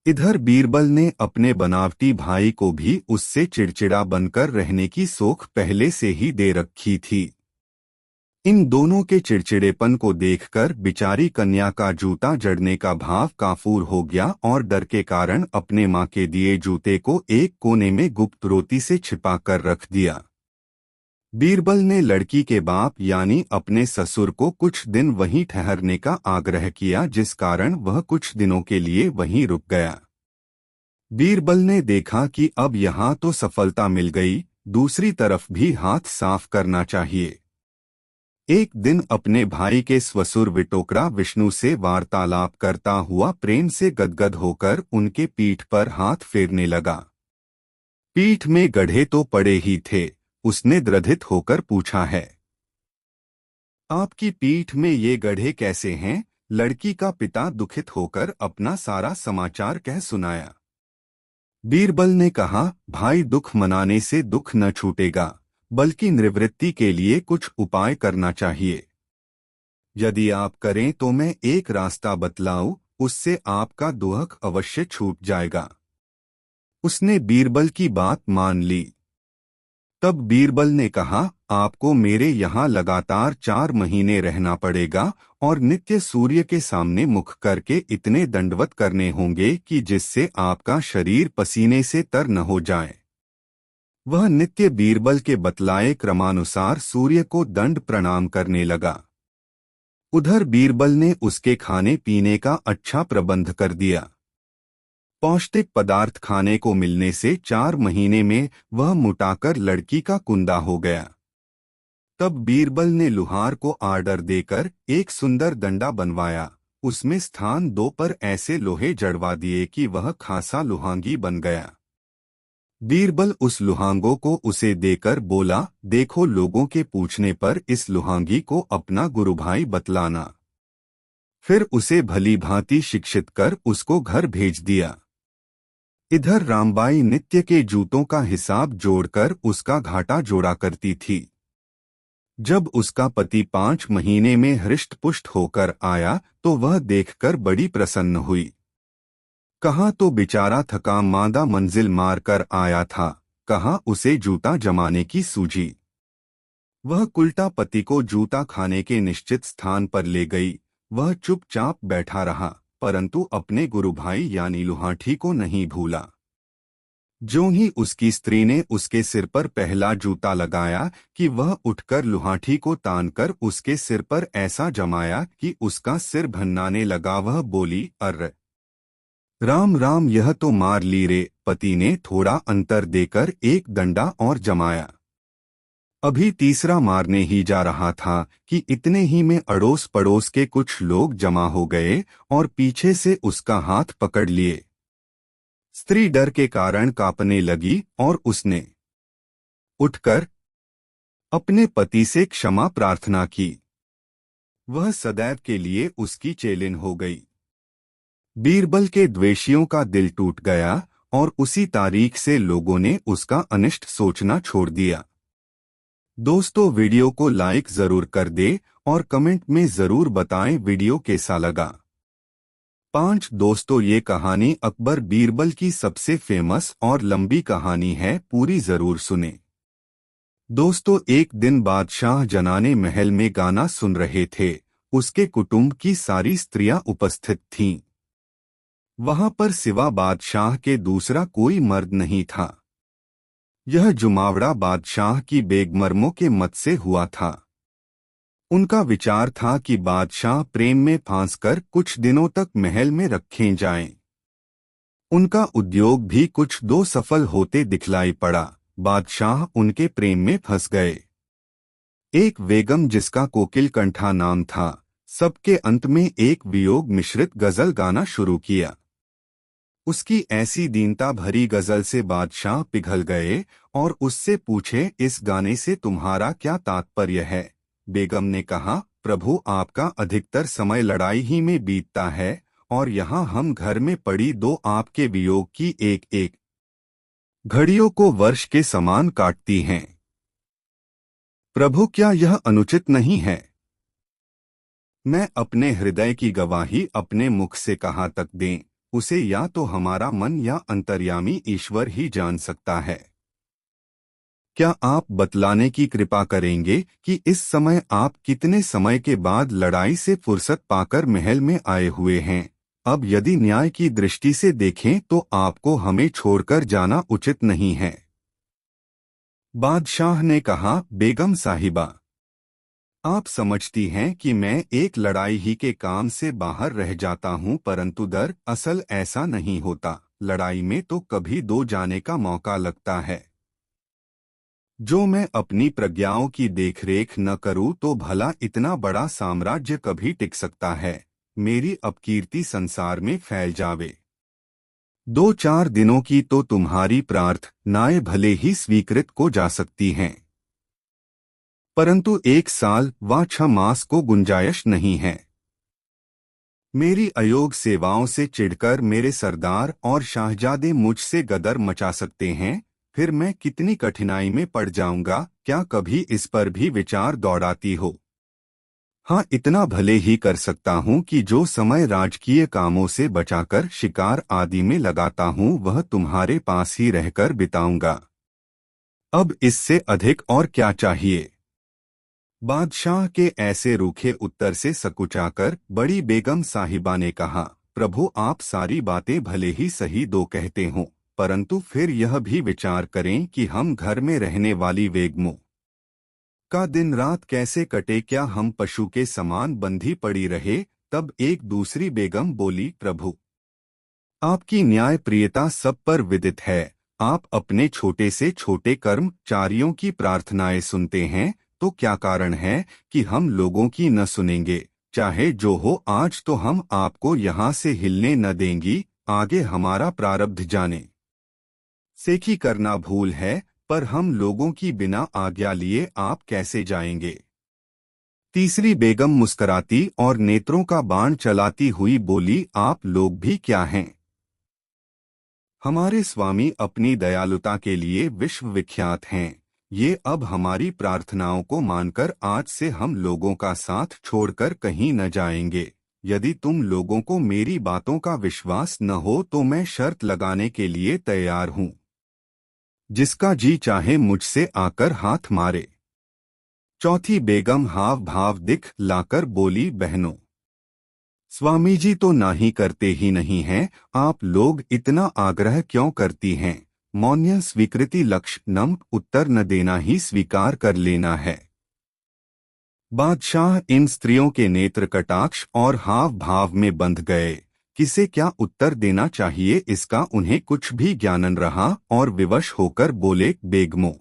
इधर बीरबल ने अपने बनावटी भाई को भी उससे चिड़चिड़ा बनकर रहने की सोख पहले से ही दे रखी थी। इन दोनों के चिड़चिड़ेपन को देखकर बिचारी कन्या का जूता जड़ने का भाव काफूर हो गया और डर के कारण अपने मां के दिए जूते को एक कोने में गुप्त रोती से छिपाकर रख दिया। बीरबल ने लड़की के बाप यानी अपने ससुर को कुछ दिन वहीं ठहरने का आग्रह किया, जिस कारण वह कुछ दिनों के लिए वहीं रुक गया। बीरबल ने देखा कि अब यहाँ तो सफलता मिल गई, दूसरी तरफ भी हाथ साफ करना चाहिए। एक दिन अपने भाई के स्वसुर विटोकरा विष्णु से वार्तालाप करता हुआ प्रेम से गदगद होकर उनके पीठ पर हाथ फेरने लगा। पीठ में गड्ढे तो पड़े ही थे। उसने द्रधित होकर पूछा है, आपकी पीठ में ये गड्ढे कैसे हैं? लड़की का पिता दुखित होकर अपना सारा समाचार कह सुनाया। बीरबल ने कहा, भाई, दुख मनाने से दुख न छूटेगा, बल्कि निवृत्ति के लिए कुछ उपाय करना चाहिए। यदि आप करें तो मैं एक रास्ता बतलाऊं, उससे आपका दुख अवश्य छूट जाएगा। उसने बीरबल की बात मान ली। तब बीरबल ने कहा, आपको मेरे यहाँ लगातार 4 महीने रहना पड़ेगा और नित्य सूर्य के सामने मुख करके इतने दंडवत करने होंगे कि जिससे आपका शरीर पसीने से तर न हो जाए। वह नित्य बीरबल के बतलाए क्रमानुसार सूर्य को दंड प्रणाम करने लगा। उधर बीरबल ने उसके खाने पीने का अच्छा प्रबंध कर दिया। पौष्टिक पदार्थ खाने को मिलने से 4 महीने में वह मुटाकर लड़की का कुंदा हो गया। तब बीरबल ने लुहार को आर्डर देकर एक सुंदर डंडा बनवाया। उसमें स्थान 2 पर ऐसे लोहे जड़वा दिए कि वह खासा लुहांगी बन गया। बीरबल उस लुहांगों को उसे देकर बोला, देखो, लोगों के पूछने पर इस लुहांगी को अपना गुरुभाई बतलाना। फिर उसे भली भांति शिक्षित कर उसको घर भेज दिया। इधर रामबाई नित्य के जूतों का हिसाब जोड़कर उसका घाटा जोड़ा करती थी। जब उसका पति 5 महीने में हृष्ट-पुष्ट होकर आया तो वह देखकर बड़ी प्रसन्न हुई। कहाँ तो बेचारा थका मांदा मंजिल मार कर आया था, कहाँ उसे जूता जमाने की सूझी। वह कुल्टा पति को जूता खाने के निश्चित स्थान पर ले गई। वह चुपचाप बैठा रहा, परंतु अपने गुरुभाई यानी लुहाठी को नहीं भूला। ज्यों ही उसकी स्त्री ने उसके सिर पर पहला जूता लगाया कि वह उठकर लुहाठी को तानकर उसके सिर पर ऐसा जमाया कि उसका सिर भन्नाने लगा। वह बोली, अर्र राम राम, यह तो मार ली रे। पति ने थोड़ा अंतर देकर एक डंडा और जमाया। अभी तीसरा मारने ही जा रहा था कि इतने ही में अड़ोस पड़ोस के कुछ लोग जमा हो गए और पीछे से उसका हाथ पकड़ लिए। स्त्री डर के कारण कांपने लगी और उसने उठकर अपने पति से क्षमा प्रार्थना की। वह सदैव के लिए उसकी चेलिन हो गई। बीरबल के द्वेषियों का दिल टूट गया और उसी तारीख से लोगों ने उसका अनिष्ट सोचना छोड़ दिया। दोस्तों, वीडियो को लाइक जरूर कर दे और कमेंट में जरूर बताएं वीडियो कैसा लगा। 5 दोस्तों, ये कहानी अकबर बीरबल की सबसे फेमस और लंबी कहानी है, पूरी जरूर सुने। दोस्तों, एक दिन बादशाह जनाने महल में गाना सुन रहे थे। उसके कुटुंब की सारी स्त्रियां उपस्थित थीं। वहां पर सिवा बादशाह के दूसरा कोई मर्द नहीं था। यह जुमावड़ा बादशाह की बेगमरमों के मत से हुआ था। उनका विचार था कि बादशाह प्रेम में फांसकर कुछ दिनों तक महल में रखे जाएं। उनका उद्योग भी कुछ दो सफल होते दिखलाई पड़ा। बादशाह उनके प्रेम में फंस गए। एक बेगम जिसका कोकिल कंठा नाम था, सबके अंत में एक वियोग मिश्रित गजल गाना शुरू किया। उसकी ऐसी दीनता भरी गजल से बादशाह पिघल गए और उससे पूछे, इस गाने से तुम्हारा क्या तात्पर्य है? बेगम ने कहा, प्रभु, आपका अधिकतर समय लड़ाई ही में बीतता है और यहाँ हम घर में पड़ी 2 आपके वियोग की एक एक घड़ियों को वर्ष के समान काटती हैं। प्रभु, क्या यह अनुचित नहीं है? मैं अपने हृदय की गवाही अपने मुख से कहाँ तक दें? उसे या तो हमारा मन या अंतर्यामी ईश्वर ही जान सकता है। क्या आप बतलाने की कृपा करेंगे कि इस समय आप कितने समय के बाद लड़ाई से फुर्सत पाकर महल में आए हुए हैं? अब यदि न्याय की दृष्टि से देखें तो आपको हमें छोड़कर जाना उचित नहीं है। बादशाह ने कहा, बेगम साहिबा, आप समझती हैं कि मैं एक लड़ाई ही के काम से बाहर रह जाता हूं, परंतु दरअसल ऐसा नहीं होता। लड़ाई में तो कभी 2 जाने का मौका लगता है। जो मैं अपनी प्रज्ञाओं की देखरेख न करूं तो भला इतना बड़ा साम्राज्य कभी टिक सकता है। मेरी अपकीर्ति संसार में फैल जावे। 2-4 दिनों की तो तुम्हारी प्रार्थनाएं भले ही स्वीकृत को जा सकती हैं, परंतु 1 साल व 6 मास को गुंजाइश नहीं है। मेरी अयोग्य सेवाओं से चिढ़कर मेरे सरदार और शाहजादे मुझसे गदर मचा सकते हैं, फिर मैं कितनी कठिनाई में पड़ जाऊंगा, क्या कभी इस पर भी विचार दौड़ाती हो? हाँ, इतना भले ही कर सकता हूँ कि जो समय राजकीय कामों से बचाकर शिकार आदि में लगाता हूँ वह तुम्हारे पास ही रहकर बिताऊंगा। अब इससे अधिक और क्या चाहिए? बादशाह के ऐसे रूखे उत्तर से सकुचाकर बड़ी बेगम साहिबा ने कहा, प्रभु आप सारी बातें भले ही सही दो कहते हों, परंतु फिर यह भी विचार करें कि हम घर में रहने वाली बेगमों का दिन रात कैसे कटे, क्या हम पशु के समान बंधी पड़ी रहे? तब एक दूसरी बेगम बोली, प्रभु आपकी न्याय प्रियता सब पर विदित है। आप अपने छोटे से छोटे कर्मचारियों की प्रार्थनाएं सुनते हैं, तो क्या कारण है कि हम लोगों की न सुनेंगे? चाहे जो हो, आज तो हम आपको यहाँ से हिलने न देंगी, आगे हमारा प्रारब्ध जाने। सेखी करना भूल है, पर हम लोगों की बिना आज्ञा लिए आप कैसे जाएंगे? तीसरी बेगम मुस्कराती और नेत्रों का बाण चलाती हुई बोली, आप लोग भी क्या हैं? हमारे स्वामी अपनी दयालुता के लिए विश्व विख्यात हैं। ये अब हमारी प्रार्थनाओं को मानकर आज से हम लोगों का साथ छोड़कर कहीं न जाएंगे। यदि तुम लोगों को मेरी बातों का विश्वास न हो तो मैं शर्त लगाने के लिए तैयार हूँ। जिसका जी चाहे मुझसे आकर हाथ मारे। चौथी बेगम हाव भाव दिख लाकर बोली, बहनों स्वामी जी तो ना ही करते ही नहीं हैं, आप लोग इतना आग्रह क्यों करती हैं? मौन्य स्वीकृति लक्ष्य नम उत्तर न देना ही स्वीकार कर लेना है। बादशाह इन स्त्रियों के नेत्र कटाक्ष और हाव भाव में बंध गए। किसे क्या उत्तर देना चाहिए इसका उन्हें कुछ भी ज्ञानन रहा और विवश होकर बोले, बेगमों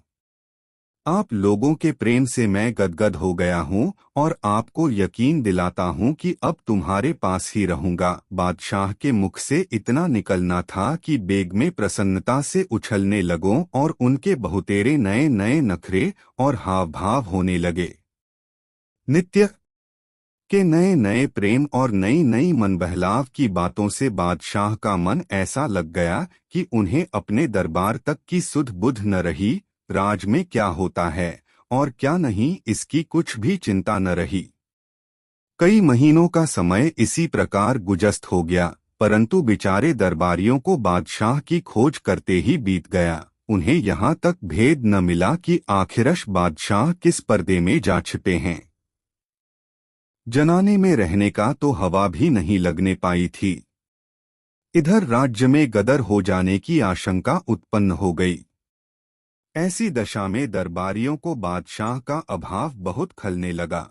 आप लोगों के प्रेम से मैं गदगद हो गया हूँ और आपको यकीन दिलाता हूँ कि अब तुम्हारे पास ही रहूंगा। बादशाह के मुख से इतना निकलना था कि बेग में प्रसन्नता से उछलने लगों और उनके बहुतेरे नए नए नखरे और हाव भाव होने लगे। नित्य के नए नए प्रेम और नई नई मन बहलाव की बातों से बादशाह का मन ऐसा लग गया कि उन्हें अपने दरबार तक की सुध बुध न रही। राज में क्या होता है और क्या नहीं इसकी कुछ भी चिंता न रही। कई महीनों का समय इसी प्रकार गुजस्त हो गया, परंतु बेचारे दरबारियों को बादशाह की खोज करते ही बीत गया। उन्हें यहाँ तक भेद न मिला कि आखिरश बादशाह किस पर्दे में जा छिपे हैं। जनाने में रहने का तो हवा भी नहीं लगने पाई थी। इधर राज्य में गदर हो जाने की आशंका उत्पन्न हो गई। ऐसी दशा में दरबारियों को बादशाह का अभाव बहुत खलने लगा।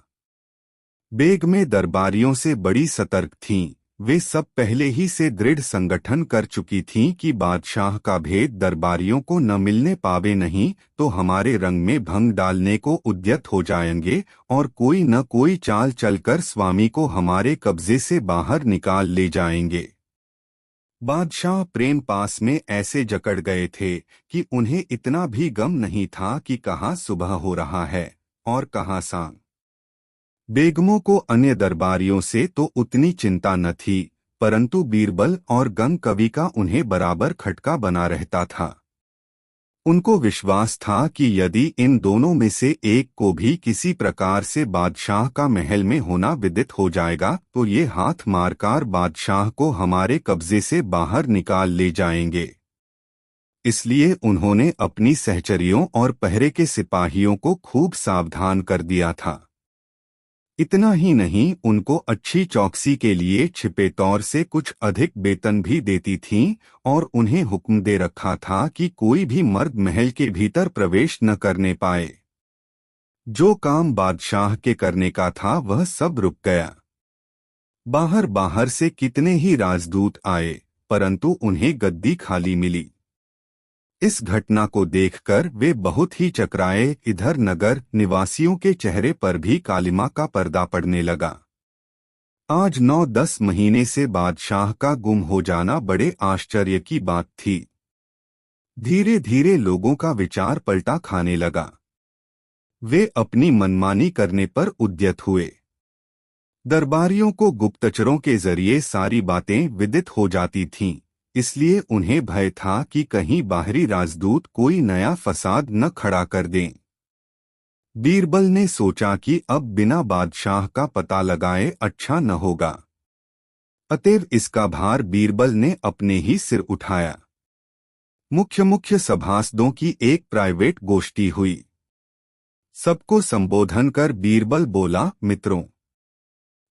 बेग में दरबारियों से बड़ी सतर्क थीं। वे सब पहले ही से दृढ़ संगठन कर चुकी थीं कि बादशाह का भेद दरबारियों को न मिलने पावे नहीं तो हमारे रंग में भंग डालने को उद्यत हो जाएंगे और कोई न कोई चाल चलकर स्वामी को हमारे कब्जे से बाहर निकाल ले जाएंगे। बादशाह प्रेम पास में ऐसे जकड़ गए थे कि उन्हें इतना भी गम नहीं था कि कहाँ सुबह हो रहा है और कहाँ सांझ। बेगमों को अन्य दरबारियों से तो उतनी चिंता न थी, परंतु बीरबल और गंग कवि का उन्हें बराबर खटका बना रहता था। उनको विश्वास था कि यदि इन दोनों में से एक को भी किसी प्रकार से बादशाह का महल में होना विदित हो जाएगा तो ये हाथ मारकर बादशाह को हमारे कब्जे से बाहर निकाल ले जाएंगे। इसलिए उन्होंने अपनी सहचरियों और पहरे के सिपाहियों को खूब सावधान कर दिया था। इतना ही नहीं, उनको अच्छी चौकसी के लिए छिपे तौर से कुछ अधिक वेतन भी देती थीं और उन्हें हुक्म दे रखा था कि कोई भी मर्द महल के भीतर प्रवेश न करने पाए। जो काम बादशाह के करने का था वह सब रुक गया। बाहर बाहर से कितने ही राजदूत आए, परंतु उन्हें गद्दी खाली मिली। इस घटना को देखकर वे बहुत ही चकराए। इधर नगर निवासियों के चेहरे पर भी कालिमा का पर्दा पड़ने लगा। आज 9-10 महीने से बादशाह का गुम हो जाना बड़े आश्चर्य की बात थी। धीरे धीरे लोगों का विचार पलटा खाने लगा। वे अपनी मनमानी करने पर उद्यत हुए। दरबारियों को गुप्तचरों के जरिए सारी बातें विदित हो जाती थीं, इसलिए उन्हें भय था कि कहीं बाहरी राजदूत कोई नया फसाद न खड़ा कर दें। बीरबल ने सोचा कि अब बिना बादशाह का पता लगाए अच्छा न होगा। अतएव इसका भार बीरबल ने अपने ही सिर उठाया। मुख्य मुख्य सभासदों की एक प्राइवेट गोष्ठी हुई। सबको संबोधन कर बीरबल बोला, मित्रों,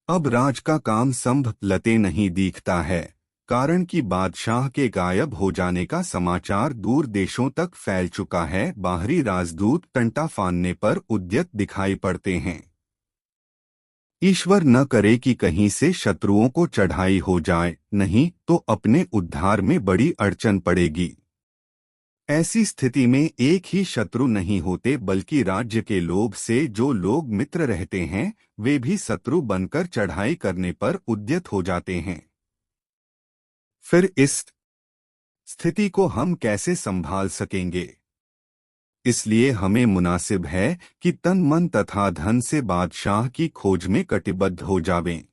अब राज का काम संभलते नहीं दिखता है, कारण कि बादशाह के गायब हो जाने का समाचार दूर देशों तक फैल चुका है। बाहरी राजदूत टंटा फानने पर उद्यत दिखाई पड़ते हैं। ईश्वर न करे कि कहीं से शत्रुओं को चढ़ाई हो जाए, नहीं तो अपने उद्धार में बड़ी अड़चन पड़ेगी। ऐसी स्थिति में एक ही शत्रु नहीं होते, बल्कि राज्य के लोभ से जो लोग मित्र रहते हैं वे भी शत्रु बनकर चढ़ाई करने पर उद्यत हो जाते हैं। फिर इस स्थिति को हम कैसे संभाल सकेंगे? इसलिए हमें मुनासिब है कि तन मन तथा धन से बादशाह की खोज में कटिबद्ध हो जावें।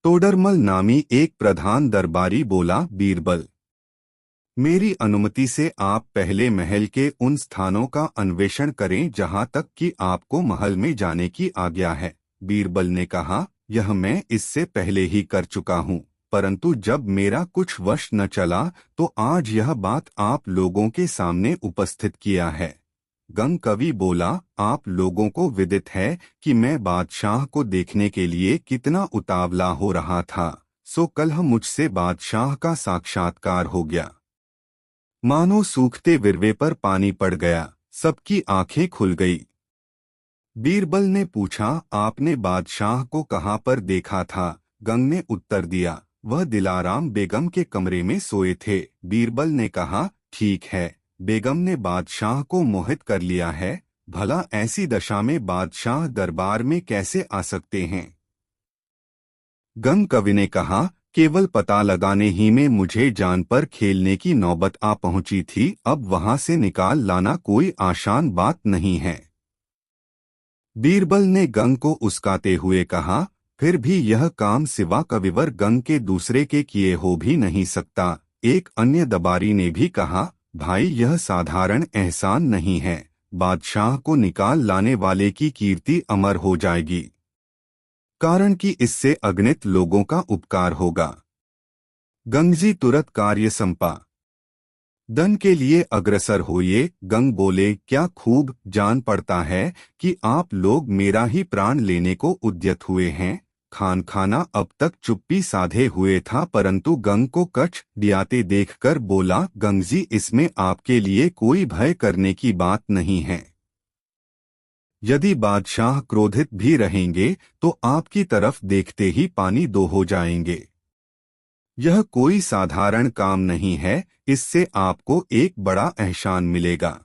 टोडरमल नामी एक प्रधान दरबारी बोला, बीरबल, मेरी अनुमति से आप पहले महल के उन स्थानों का अन्वेषण करें जहां तक कि आपको महल में जाने की आज्ञा है। बीरबल ने कहा, यह मैं इससे पहले ही कर चुका हूं, परंतु जब मेरा कुछ वश न चला तो आज यह बात आप लोगों के सामने उपस्थित किया है। गंग कवि बोला, आप लोगों को विदित है कि मैं बादशाह को देखने के लिए कितना उतावला हो रहा था, सो कल मुझसे बादशाह का साक्षात्कार हो गया। मानो सूखते विरवे पर पानी पड़ गया, सबकी आंखें खुल गई। बीरबल ने पूछा, आपने बादशाह को कहाँ पर देखा था? गंग ने उत्तर दिया, वह दिलाराम बेगम के कमरे में सोए थे। बीरबल ने कहा, ठीक है, बेगम ने बादशाह को मोहित कर लिया है। भला ऐसी दशा में बादशाह दरबार में कैसे आ सकते हैं? गंग कवि ने कहा, केवल पता लगाने ही में मुझे जान पर खेलने की नौबत आ पहुंची थी। अब वहां से निकाल लाना कोई आसान बात नहीं है। बीरबल ने गंग को उस्काते हुए कहा, फिर भी यह काम सिवा कविवर गंग के दूसरे के किए हो भी नहीं सकता। एक अन्य दरबारी ने भी कहा, भाई, यह साधारण एहसान नहीं है, बादशाह को निकाल लाने वाले की कीर्ति अमर हो जाएगी, कारण कि इससे अगणित लोगों का उपकार होगा। गंगजी तुरंत कार्य संपा दन के लिए अग्रसर होइए। गंग बोले, क्या खूब जान पड़ता है कि आप लोग मेरा ही प्राण लेने को उद्यत हुए हैं। खान खाना अब तक चुप्पी साधे हुए था, परंतु गंग को कच्छ डियाते देखकर बोला, गंगजी, इसमें आपके लिए कोई भय करने की बात नहीं है। यदि बादशाह क्रोधित भी रहेंगे तो आपकी तरफ देखते ही पानी दो हो जाएंगे। यह कोई साधारण काम नहीं है, इससे आपको एक बड़ा एहसान मिलेगा।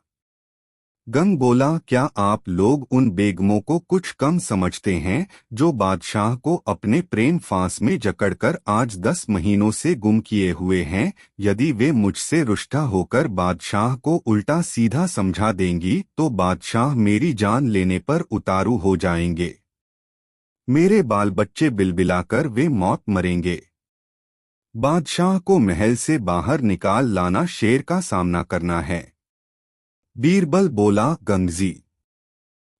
गंग बोला, क्या आप लोग उन बेगमों को कुछ कम समझते हैं जो बादशाह को अपने प्रेम फांस में जकड़कर आज 10 महीनों से गुम किए हुए हैं? यदि वे मुझसे रुष्टा होकर बादशाह को उल्टा सीधा समझा देंगी तो बादशाह मेरी जान लेने पर उतारू हो जाएंगे। मेरे बाल बच्चे बिलबिलाकर वे मौत मरेंगे। बादशाह को महल से बाहर निकाल लाना शेर का सामना करना है। बीरबल बोला, गंगजी,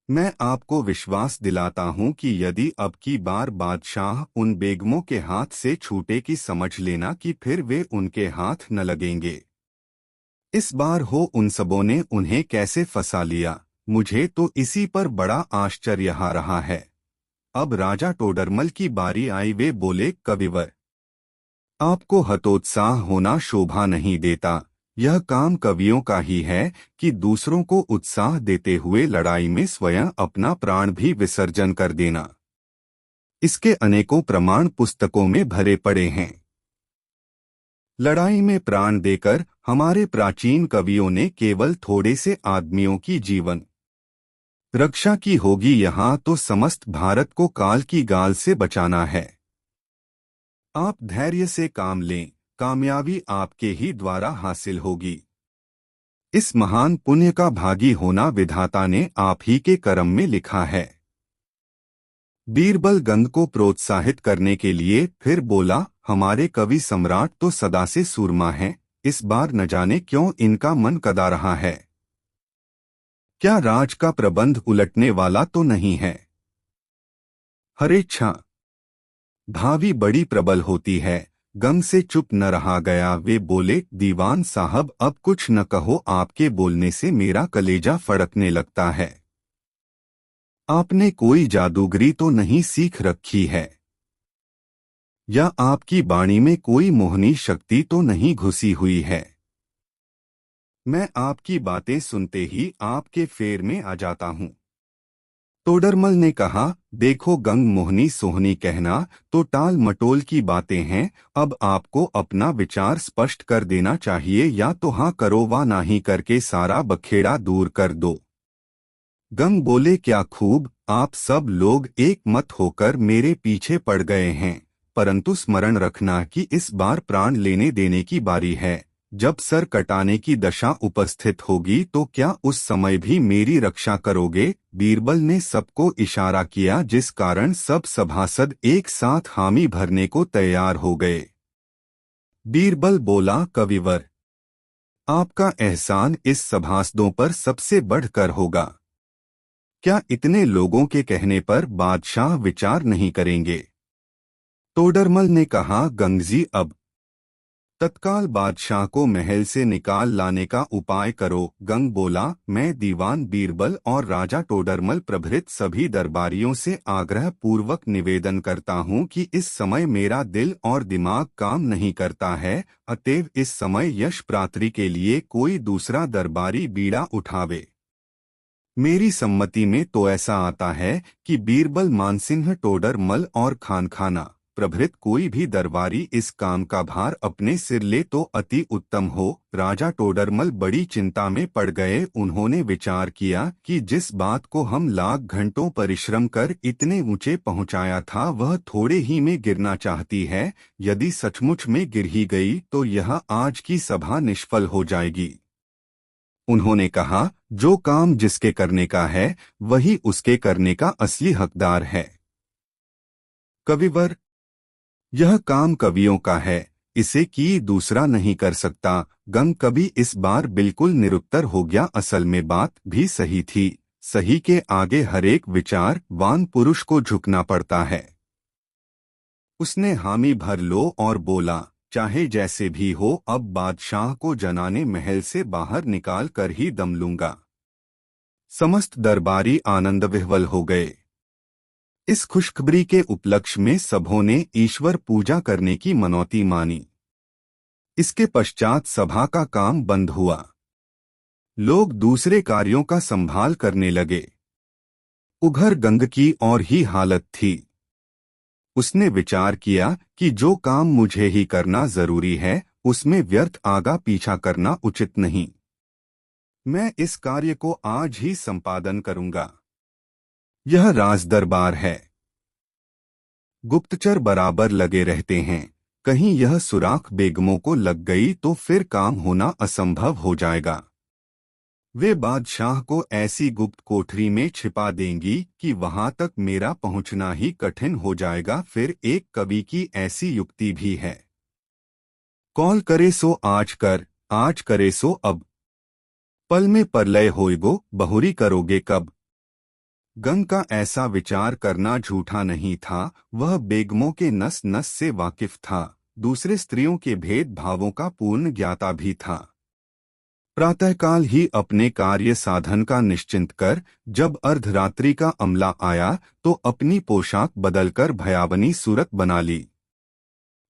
मैं आपको विश्वास दिलाता हूं कि यदि अब की बार बादशाह उन बेगमों के हाथ से छूटे की समझ लेना कि फिर वे उनके हाथ न लगेंगे। इस बार हो उन सबों ने उन्हें कैसे फंसा लिया, मुझे तो इसी पर बड़ा आश्चर्य आ रहा है। अब राजा टोडरमल की बारी आई। वे बोले, कविवर, आपको हतोत्साह होना शोभा नहीं देता। यह काम कवियों का ही है कि दूसरों को उत्साह देते हुए लड़ाई में स्वयं अपना प्राण भी विसर्जन कर देना। इसके अनेकों प्रमाण पुस्तकों में भरे पड़े हैं। लड़ाई में प्राण देकर हमारे प्राचीन कवियों ने केवल थोड़े से आदमियों की जीवन रक्षा की होगी, यहाँ तो समस्त भारत को काल की गाल से बचाना है। आप धैर्य से काम लें, कामयाबी आपके ही द्वारा हासिल होगी। इस महान पुण्य का भागी होना विधाता ने आप ही के कर्म में लिखा है। बीरबल गंग को प्रोत्साहित करने के लिए फिर बोला, हमारे कवि सम्राट तो सदा से सूरमा हैं, इस बार न जाने क्यों इनका मन कदा रहा है। क्या राज का प्रबंध उलटने वाला तो नहीं है? हरेच्छा भावी बड़ी प्रबल होती है। गंग से चुप न रहा गया। वे बोले, दीवान साहब अब कुछ न कहो, आपके बोलने से मेरा कलेजा फड़कने लगता है। आपने कोई जादूगरी तो नहीं सीख रखी है, या आपकी वाणी में कोई मोहनी शक्ति तो नहीं घुसी हुई है? मैं आपकी बातें सुनते ही आपके फेर में आ जाता हूँ। तोडरमल ने कहा, देखो गंग, मोहनी सोहनी कहना तो टाल मटोल की बातें हैं। अब आपको अपना विचार स्पष्ट कर देना चाहिए, या तो हाँ करो वा नहीं करके सारा बखेड़ा दूर कर दो। गंग बोले, क्या खूब, आप सब लोग एक मत होकर मेरे पीछे पड़ गए हैं, परंतु स्मरण रखना कि इस बार प्राण लेने देने की बारी है। जब सर कटाने की दशा उपस्थित होगी तो क्या उस समय भी मेरी रक्षा करोगे? बीरबल ने सबको इशारा किया, जिस कारण सब सभासद एक साथ हामी भरने को तैयार हो गए। बीरबल बोला, कविवर, आपका एहसान इस सभासदों पर सबसे बढ़कर होगा। क्या इतने लोगों के कहने पर बादशाह विचार नहीं करेंगे? तोडरमल ने कहा, गंगजी अब तत्काल बादशाह को महल से निकाल लाने का उपाय करो। गंग बोला, मैं दीवान बीरबल और राजा टोडरमल प्रभृत सभी दरबारियों से आग्रह पूर्वक निवेदन करता हूँ कि इस समय मेरा दिल और दिमाग काम नहीं करता है, अतएव इस समय यश प्राप्ति के लिए कोई दूसरा दरबारी बीड़ा उठावे। मेरी सम्मति में तो ऐसा आता है कि बीरबल, मानसिंह, टोडरमल और खानखाना प्रभृत कोई भी दरबारी इस काम का भार अपने सिर ले तो अति उत्तम हो। राजा टोडरमल बड़ी चिंता में पड़ गए। उन्होंने विचार किया कि जिस बात को हम लाख घंटों परिश्रम कर इतने ऊंचे पहुंचाया था, वह थोड़े ही में गिरना चाहती है। यदि सचमुच में गिर ही गई तो यह आज की सभा निष्फल हो जाएगी। उन्होंने कहा, जो काम जिसके करने का है वही उसके करने का असली हकदार है। कविवर, यह काम कवियों का है, इसे की दूसरा नहीं कर सकता। गंग कवि इस बार बिल्कुल निरुत्तर हो गया। असल में बात भी सही थी। सही के आगे हरेक विचारवान पुरुष को झुकना पड़ता है। उसने हामी भर लो और बोला, चाहे जैसे भी हो, अब बादशाह को जनाने महल से बाहर निकाल कर ही दम लूंगा। समस्त दरबारी आनंद विह्वल हो गए। इस खुशखबरी के उपलक्ष्य में सबों ने ईश्वर पूजा करने की मनौती मानी। इसके पश्चात सभा का काम बंद हुआ। लोग दूसरे कार्यों का संभाल करने लगे। उघर गंग की और ही हालत थी। उसने विचार किया कि जो काम मुझे ही करना जरूरी है, उसमें व्यर्थ आगा पीछा करना उचित नहीं। मैं इस कार्य को आज ही संपादन करूंगा। यह राज दरबार है, गुप्तचर बराबर लगे रहते हैं। कहीं यह सुराख बेगमों को लग गई तो फिर काम होना असंभव हो जाएगा। वे बादशाह को ऐसी गुप्त कोठरी में छिपा देंगी कि वहां तक मेरा पहुंचना ही कठिन हो जाएगा। फिर एक कवि की ऐसी युक्ति भी है, कौल करे सो आज कर, आज करे सो अब, पल में परलय होएगो, बहुरी करोगे कब। गंग का ऐसा विचार करना झूठा नहीं था। वह बेगमों के नस नस से वाकिफ था, दूसरे स्त्रियों के भेद भावों का पूर्ण ज्ञाता भी था। प्रातःकाल ही अपने कार्य साधन का निश्चिंत कर जब अर्धरात्रि का अमला आया तो अपनी पोशाक बदलकर भयावनी सूरत बना ली।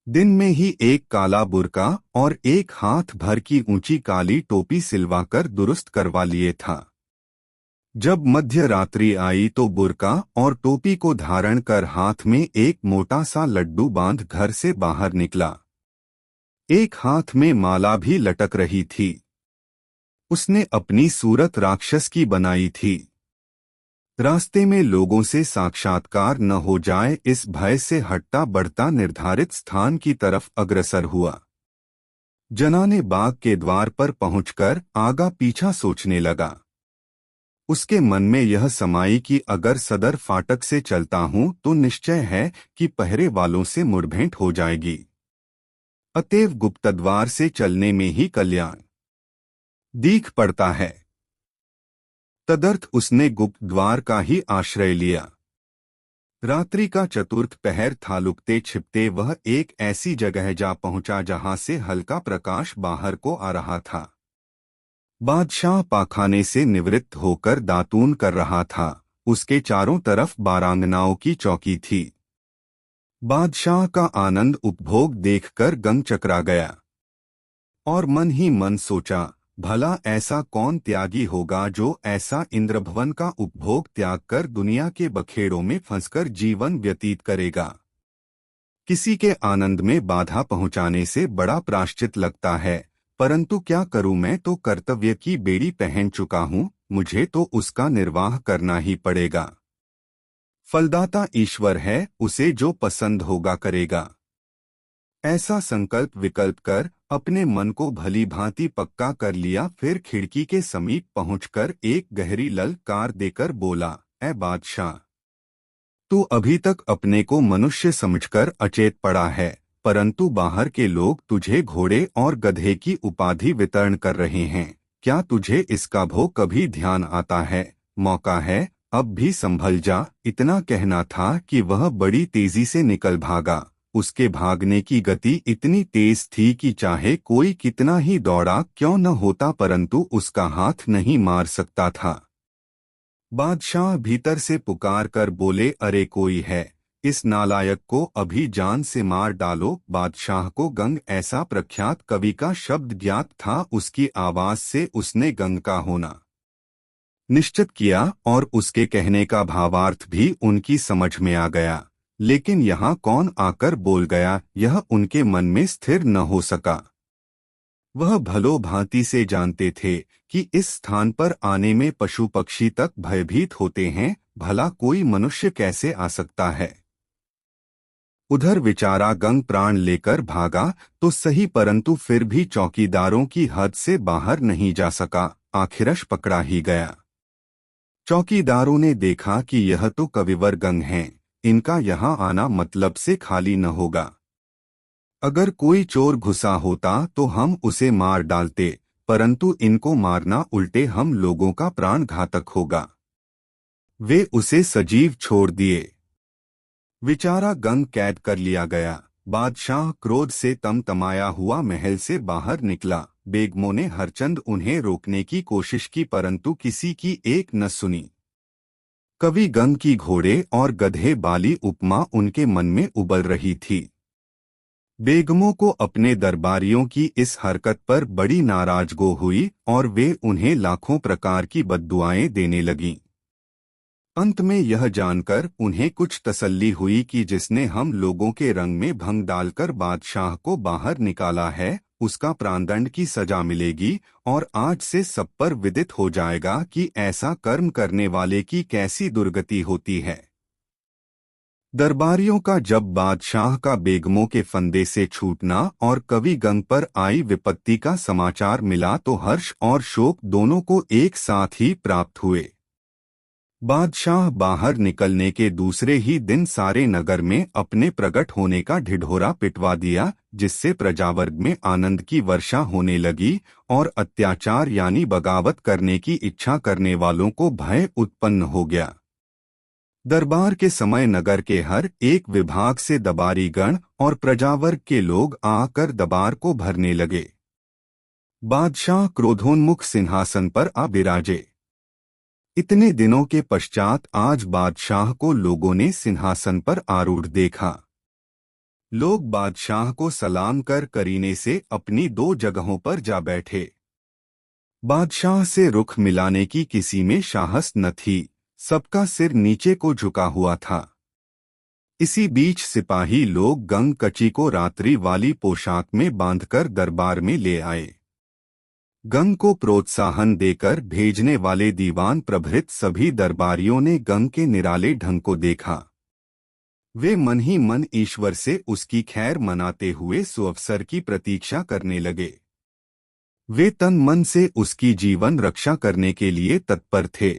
दिन में ही एक काला बुर्का और एक हाथ भर की ऊंची काली टोपी सिलवाकर दुरुस्त करवा लिए था। जब मध्य रात्रि आई तो बुर्का और टोपी को धारण कर हाथ में एक मोटा सा लड्डू बांध घर से बाहर निकला। एक हाथ में माला भी लटक रही थी। उसने अपनी सूरत राक्षस की बनाई थी। रास्ते में लोगों से साक्षात्कार न हो जाए इस भय से हटता बढ़ता निर्धारित स्थान की तरफ अग्रसर हुआ। जनाने बाग के द्वार पर पहुंचकर आगा पीछा सोचने लगा। उसके मन में यह समाई कि अगर सदर फाटक से चलता हूं तो निश्चय है कि पहरे वालों से मुठभेड़ हो जाएगी। अतएव गुप्तद्वार से चलने में ही कल्याण दीख पड़ता है। तदर्थ उसने गुप्त द्वार का ही आश्रय लिया। रात्रि का चतुर्थ पहर था। लुकते छिपते वह एक ऐसी जगह जा पहुंचा जहां से हल्का प्रकाश बाहर को आ रहा था। बादशाह पाखाने से निवृत्त होकर दातून कर रहा था। उसके चारों तरफ बारांगनाओं की चौकी थी। बादशाह का आनंद उपभोग देखकर गंग चकरा गया और मन ही मन सोचा, भला ऐसा कौन त्यागी होगा जो ऐसा इंद्रभवन का उपभोग त्याग कर दुनिया के बखेड़ों में फंसकर जीवन व्यतीत करेगा। किसी के आनंद में बाधा पहुंचाने से बड़ा प्रायश्चित लगता है, परंतु क्या करूं, मैं तो कर्तव्य की बेड़ी पहन चुका हूं, मुझे तो उसका निर्वाह करना ही पड़ेगा। फलदाता ईश्वर है, उसे जो पसंद होगा करेगा। ऐसा संकल्प विकल्प कर अपने मन को भली भांति पक्का कर लिया। फिर खिड़की के समीप पहुंचकर एक गहरी ललकार देकर बोला, ऐ बादशाह, तू अभी तक अपने को मनुष्य समझकर अचेत पड़ा है, परंतु बाहर के लोग तुझे घोड़े और गधे की उपाधि वितरण कर रहे हैं। क्या तुझे इसका भो कभी ध्यान आता है? मौका है, अब भी संभल जा। इतना कहना था कि वह बड़ी तेजी से निकल भागा। उसके भागने की गति इतनी तेज थी कि चाहे कोई कितना ही दौड़ा क्यों न होता, परंतु उसका हाथ नहीं मार सकता था। बादशाह भीतर से पुकार कर बोले, अरे कोई है, इस नालायक को अभी जान से मार डालो। बादशाह को गंग ऐसा प्रख्यात कवि का शब्द ज्ञात था। उसकी आवाज से उसने गंग का होना निश्चित किया और उसके कहने का भावार्थ भी उनकी समझ में आ गया। लेकिन यहाँ कौन आकर बोल गया, यह उनके मन में स्थिर न हो सका। वह भलो भांति से जानते थे कि इस स्थान पर आने में पशु पक्षी तक भयभीत होते हैं, भला कोई मनुष्य कैसे आ सकता है। उधर विचारा गंग प्राण लेकर भागा तो सही, परंतु फिर भी चौकीदारों की हद से बाहर नहीं जा सका। आखिरश पकड़ा ही गया। चौकीदारों ने देखा कि यह तो कविवर गंग हैं, इनका यहाँ आना मतलब से खाली न होगा। अगर कोई चोर घुसा होता तो हम उसे मार डालते, परंतु इनको मारना उल्टे हम लोगों का प्राण घातक होगा। वे उसे सजीव छोड़ दिए। विचारा गंग कैद कर लिया गया। बादशाह क्रोध से तमतमाया हुआ महल से बाहर निकला। बेगमों ने हरचंद उन्हें रोकने की कोशिश की, परंतु किसी की एक न सुनी। कवि गंग की घोड़े और गधे बाली उपमा उनके मन में उबल रही थी। बेगमों को अपने दरबारियों की इस हरकत पर बड़ी नाराजगी हुई और वे उन्हें लाखों प्रकार की बद्दुआएं देने लगीं। अंत में यह जानकर उन्हें कुछ तसल्ली हुई कि जिसने हम लोगों के रंग में भंग डालकर बादशाह को बाहर निकाला है, उसका प्राणदंड की सजा मिलेगी और आज से सब पर विदित हो जाएगा कि ऐसा कर्म करने वाले की कैसी दुर्गति होती है। दरबारियों का जब बादशाह का बेगमों के फंदे से छूटना और कवि गंग पर आई विपत्ति का समाचार मिला तो हर्ष और शोक दोनों को एक साथ ही प्राप्त हुए। बादशाह बाहर निकलने के दूसरे ही दिन सारे नगर में अपने प्रकट होने का ढिढोरा पिटवा दिया, जिससे प्रजावर्ग में आनंद की वर्षा होने लगी और अत्याचार यानी बगावत करने की इच्छा करने वालों को भय उत्पन्न हो गया। दरबार के समय नगर के हर एक विभाग से दबारीगण और प्रजावर्ग के लोग आकर दरबार को भरने लगे। बादशाह क्रोधोन्मुख सिंहासन पर आ बिराजे। इतने दिनों के पश्चात आज बादशाह को लोगों ने सिंहासन पर आरूढ़ देखा। लोग बादशाह को सलाम कर करीने से अपनी दो जगहों पर जा बैठे। बादशाह से रुख मिलाने की किसी में साहस न थी, सबका सिर नीचे को झुका हुआ था। इसी बीच सिपाही लोग गंग कची को रात्रि वाली पोशाक में बांधकर दरबार में ले आए। गंग को प्रोत्साहन देकर भेजने वाले दीवान प्रभृत सभी दरबारियों ने गंग के निराले ढंग को देखा। वे मन ही मन ईश्वर से उसकी खैर मनाते हुए सुअवसर की प्रतीक्षा करने लगे। वे तन मन से उसकी जीवन रक्षा करने के लिए तत्पर थे।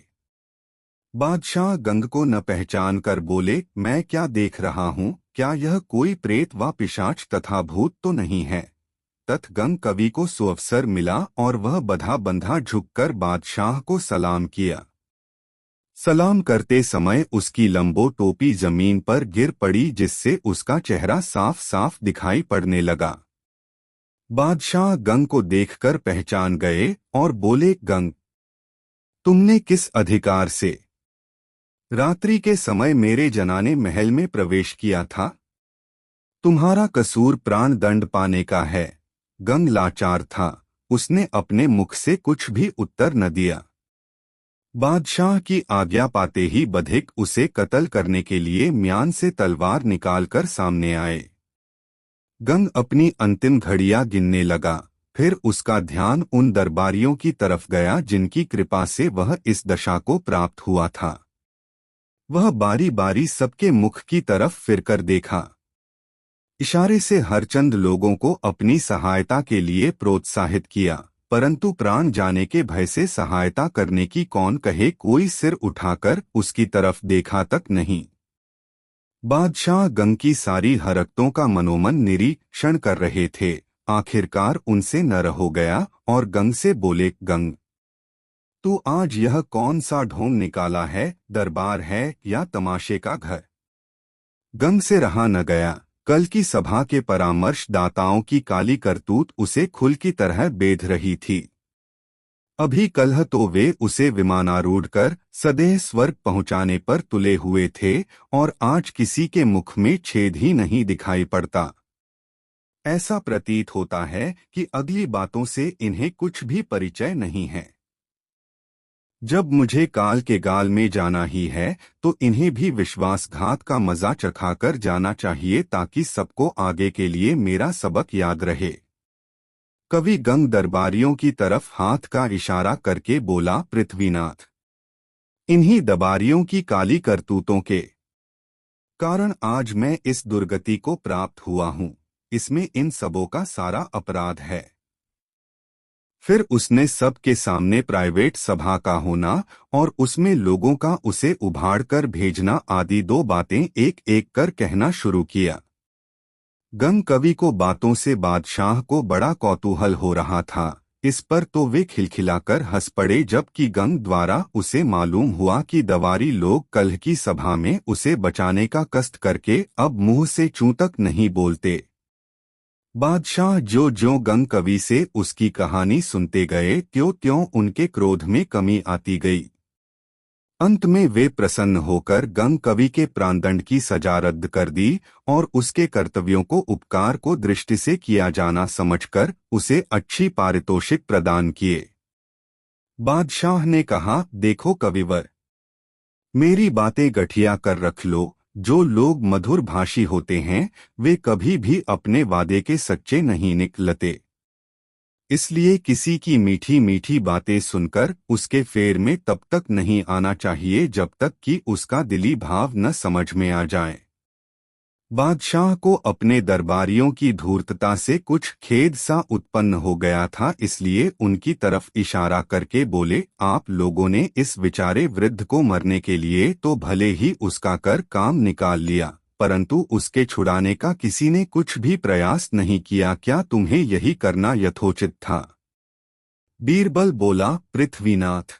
बादशाह गंग को न पहचान कर बोले, मैं क्या देख रहा हूँ, क्या यह कोई प्रेत व पिशाच तथा भूत तो नहीं है। तत् गंग कवि को सुअवसर मिला और वह बंधा बंधा झुककर बादशाह को सलाम किया। सलाम करते समय उसकी लंबो टोपी जमीन पर गिर पड़ी, जिससे उसका चेहरा साफ साफ दिखाई पड़ने लगा। बादशाह गंग को देखकर पहचान गए और बोले, गंग, तुमने किस अधिकार से रात्रि के समय मेरे जनाने महल में प्रवेश किया था। तुम्हारा कसूर प्राण दंड पाने का है। गंग लाचार था, उसने अपने मुख से कुछ भी उत्तर न दिया। बादशाह की आज्ञा पाते ही बधिक उसे कत्ल करने के लिए म्यान से तलवार निकालकर सामने आए। गंग अपनी अंतिम घड़ियां गिनने लगा। फिर उसका ध्यान उन दरबारियों की तरफ गया जिनकी कृपा से वह इस दशा को प्राप्त हुआ था। वह बारी बारी सबके मुख की तरफ फिरकर देखा। इशारे से हरचंद लोगों को अपनी सहायता के लिए प्रोत्साहित किया, परंतु प्राण जाने के भय से सहायता करने की कौन कहे। कोई सिर उठाकर उसकी तरफ देखा तक नहीं। बादशाह गंग की सारी हरकतों का मनोमन निरीक्षण कर रहे थे। आखिरकार उनसे न रहो गया और गंग से बोले, गंग, तू आज यह कौन सा ढोंग निकाला है, दरबार है या तमाशे का घर। गंग से रहा न गया। कल की सभा के परामर्शदाताओं की काली करतूत उसे खुल की तरह बेध रही थी। अभी कलह तो वे उसे विमानारूढ़ कर सदैह स्वर्ग पहुंचाने पर तुले हुए थे और आज किसी के मुख में छेद ही नहीं दिखाई पड़ता। ऐसा प्रतीत होता है कि अगली बातों से इन्हें कुछ भी परिचय नहीं है। जब मुझे काल के गाल में जाना ही है तो इन्हें भी विश्वासघात का मजा चखाकर जाना चाहिए, ताकि सबको आगे के लिए मेरा सबक याद रहे। कवि गंग दरबारियों की तरफ हाथ का इशारा करके बोला, पृथ्वीनाथ, इन्हीं दरबारियों की काली करतूतों के कारण आज मैं इस दुर्गति को प्राप्त हुआ हूँ। इसमें इन सबों का सारा अपराध है। फिर उसने सबके सामने प्राइवेट सभा का होना और उसमें लोगों का उसे उभाड़ कर भेजना आदि दो बातें एक एक कर कहना शुरू किया। गंग कवि को बातों से बादशाह को बड़ा कौतूहल हो रहा था। इस पर तो वे खिलखिलाकर हंस पड़े, जबकि गंग द्वारा उसे मालूम हुआ कि दवारी लोग कल की सभा में उसे बचाने का कष्ट करके अब मुंह से चूं तक नहीं बोलते। बादशाह जो जो गंग कवि से उसकी कहानी सुनते गए त्यों त्यों उनके क्रोध में कमी आती गई। अंत में वे प्रसन्न होकर गंग कवि के प्राणदंड की सजा रद्द कर दी और उसके कर्तव्यों को उपकार को दृष्टि से किया जाना समझकर उसे अच्छी पारितोषिक प्रदान किए। बादशाह ने कहा, देखो कविवर, मेरी बातें गठिया कर रख लो। जो लोग मधुर भाषी होते हैं वे कभी भी अपने वादे के सच्चे नहीं निकलते। इसलिए किसी की मीठी मीठी बातें सुनकर उसके फेर में तब तक नहीं आना चाहिए जब तक कि उसका दिली भाव न समझ में आ जाए। बादशाह को अपने दरबारियों की धूर्तता से कुछ खेद सा उत्पन्न हो गया था, इसलिए उनकी तरफ इशारा करके बोले, आप लोगों ने इस विचारे वृद्ध को मरने के लिए तो भले ही उसका कर काम निकाल लिया, परंतु उसके छुड़ाने का किसी ने कुछ भी प्रयास नहीं किया। क्या तुम्हें यही करना यथोचित था? बीरबल बोला, पृथ्वीनाथ,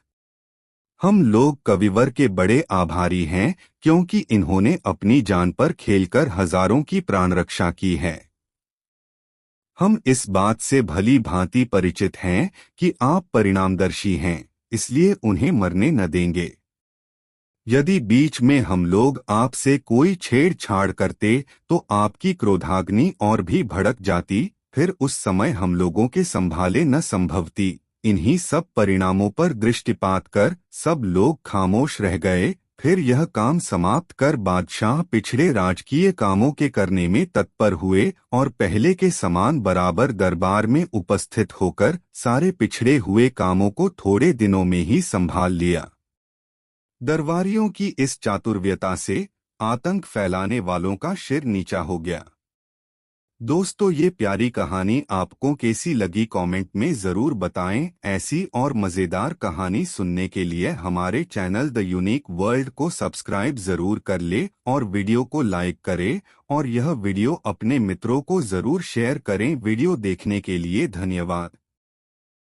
हम लोग कविवर के बड़े आभारी हैं, क्योंकि इन्होंने अपनी जान पर खेलकर हजारों की प्राण रक्षा की है। हम इस बात से भली भांति परिचित हैं कि आप परिणामदर्शी हैं, इसलिए उन्हें मरने न देंगे। यदि बीच में हम लोग आपसे कोई छेड़छाड़ करते तो आपकी क्रोधाग्नि और भी भड़क जाती, फिर उस समय हम लोगों के संभाले न संभवती। इन्हीं सब परिणामों पर दृष्टिपात कर सब लोग खामोश रह गए। फिर फिर यह काम समाप्त कर बादशाह पिछड़े राजकीय कामों के करने में तत्पर हुए और पहले के समान बराबर दरबार में उपस्थित होकर सारे पिछड़े हुए कामों को थोड़े दिनों में ही संभाल लिया। दरबारियों की इस चातुर्यता से आतंक फैलाने वालों का सिर नीचा हो गया। दोस्तों, ये प्यारी कहानी आपको कैसी लगी कमेंट में ज़रूर बताएं। ऐसी और मज़ेदार कहानी सुनने के लिए हमारे चैनल द यूनिक वर्ल्ड को सब्सक्राइब ज़रूर कर ले और वीडियो को लाइक करें और यह वीडियो अपने मित्रों को ज़रूर शेयर करें। वीडियो देखने के लिए धन्यवाद।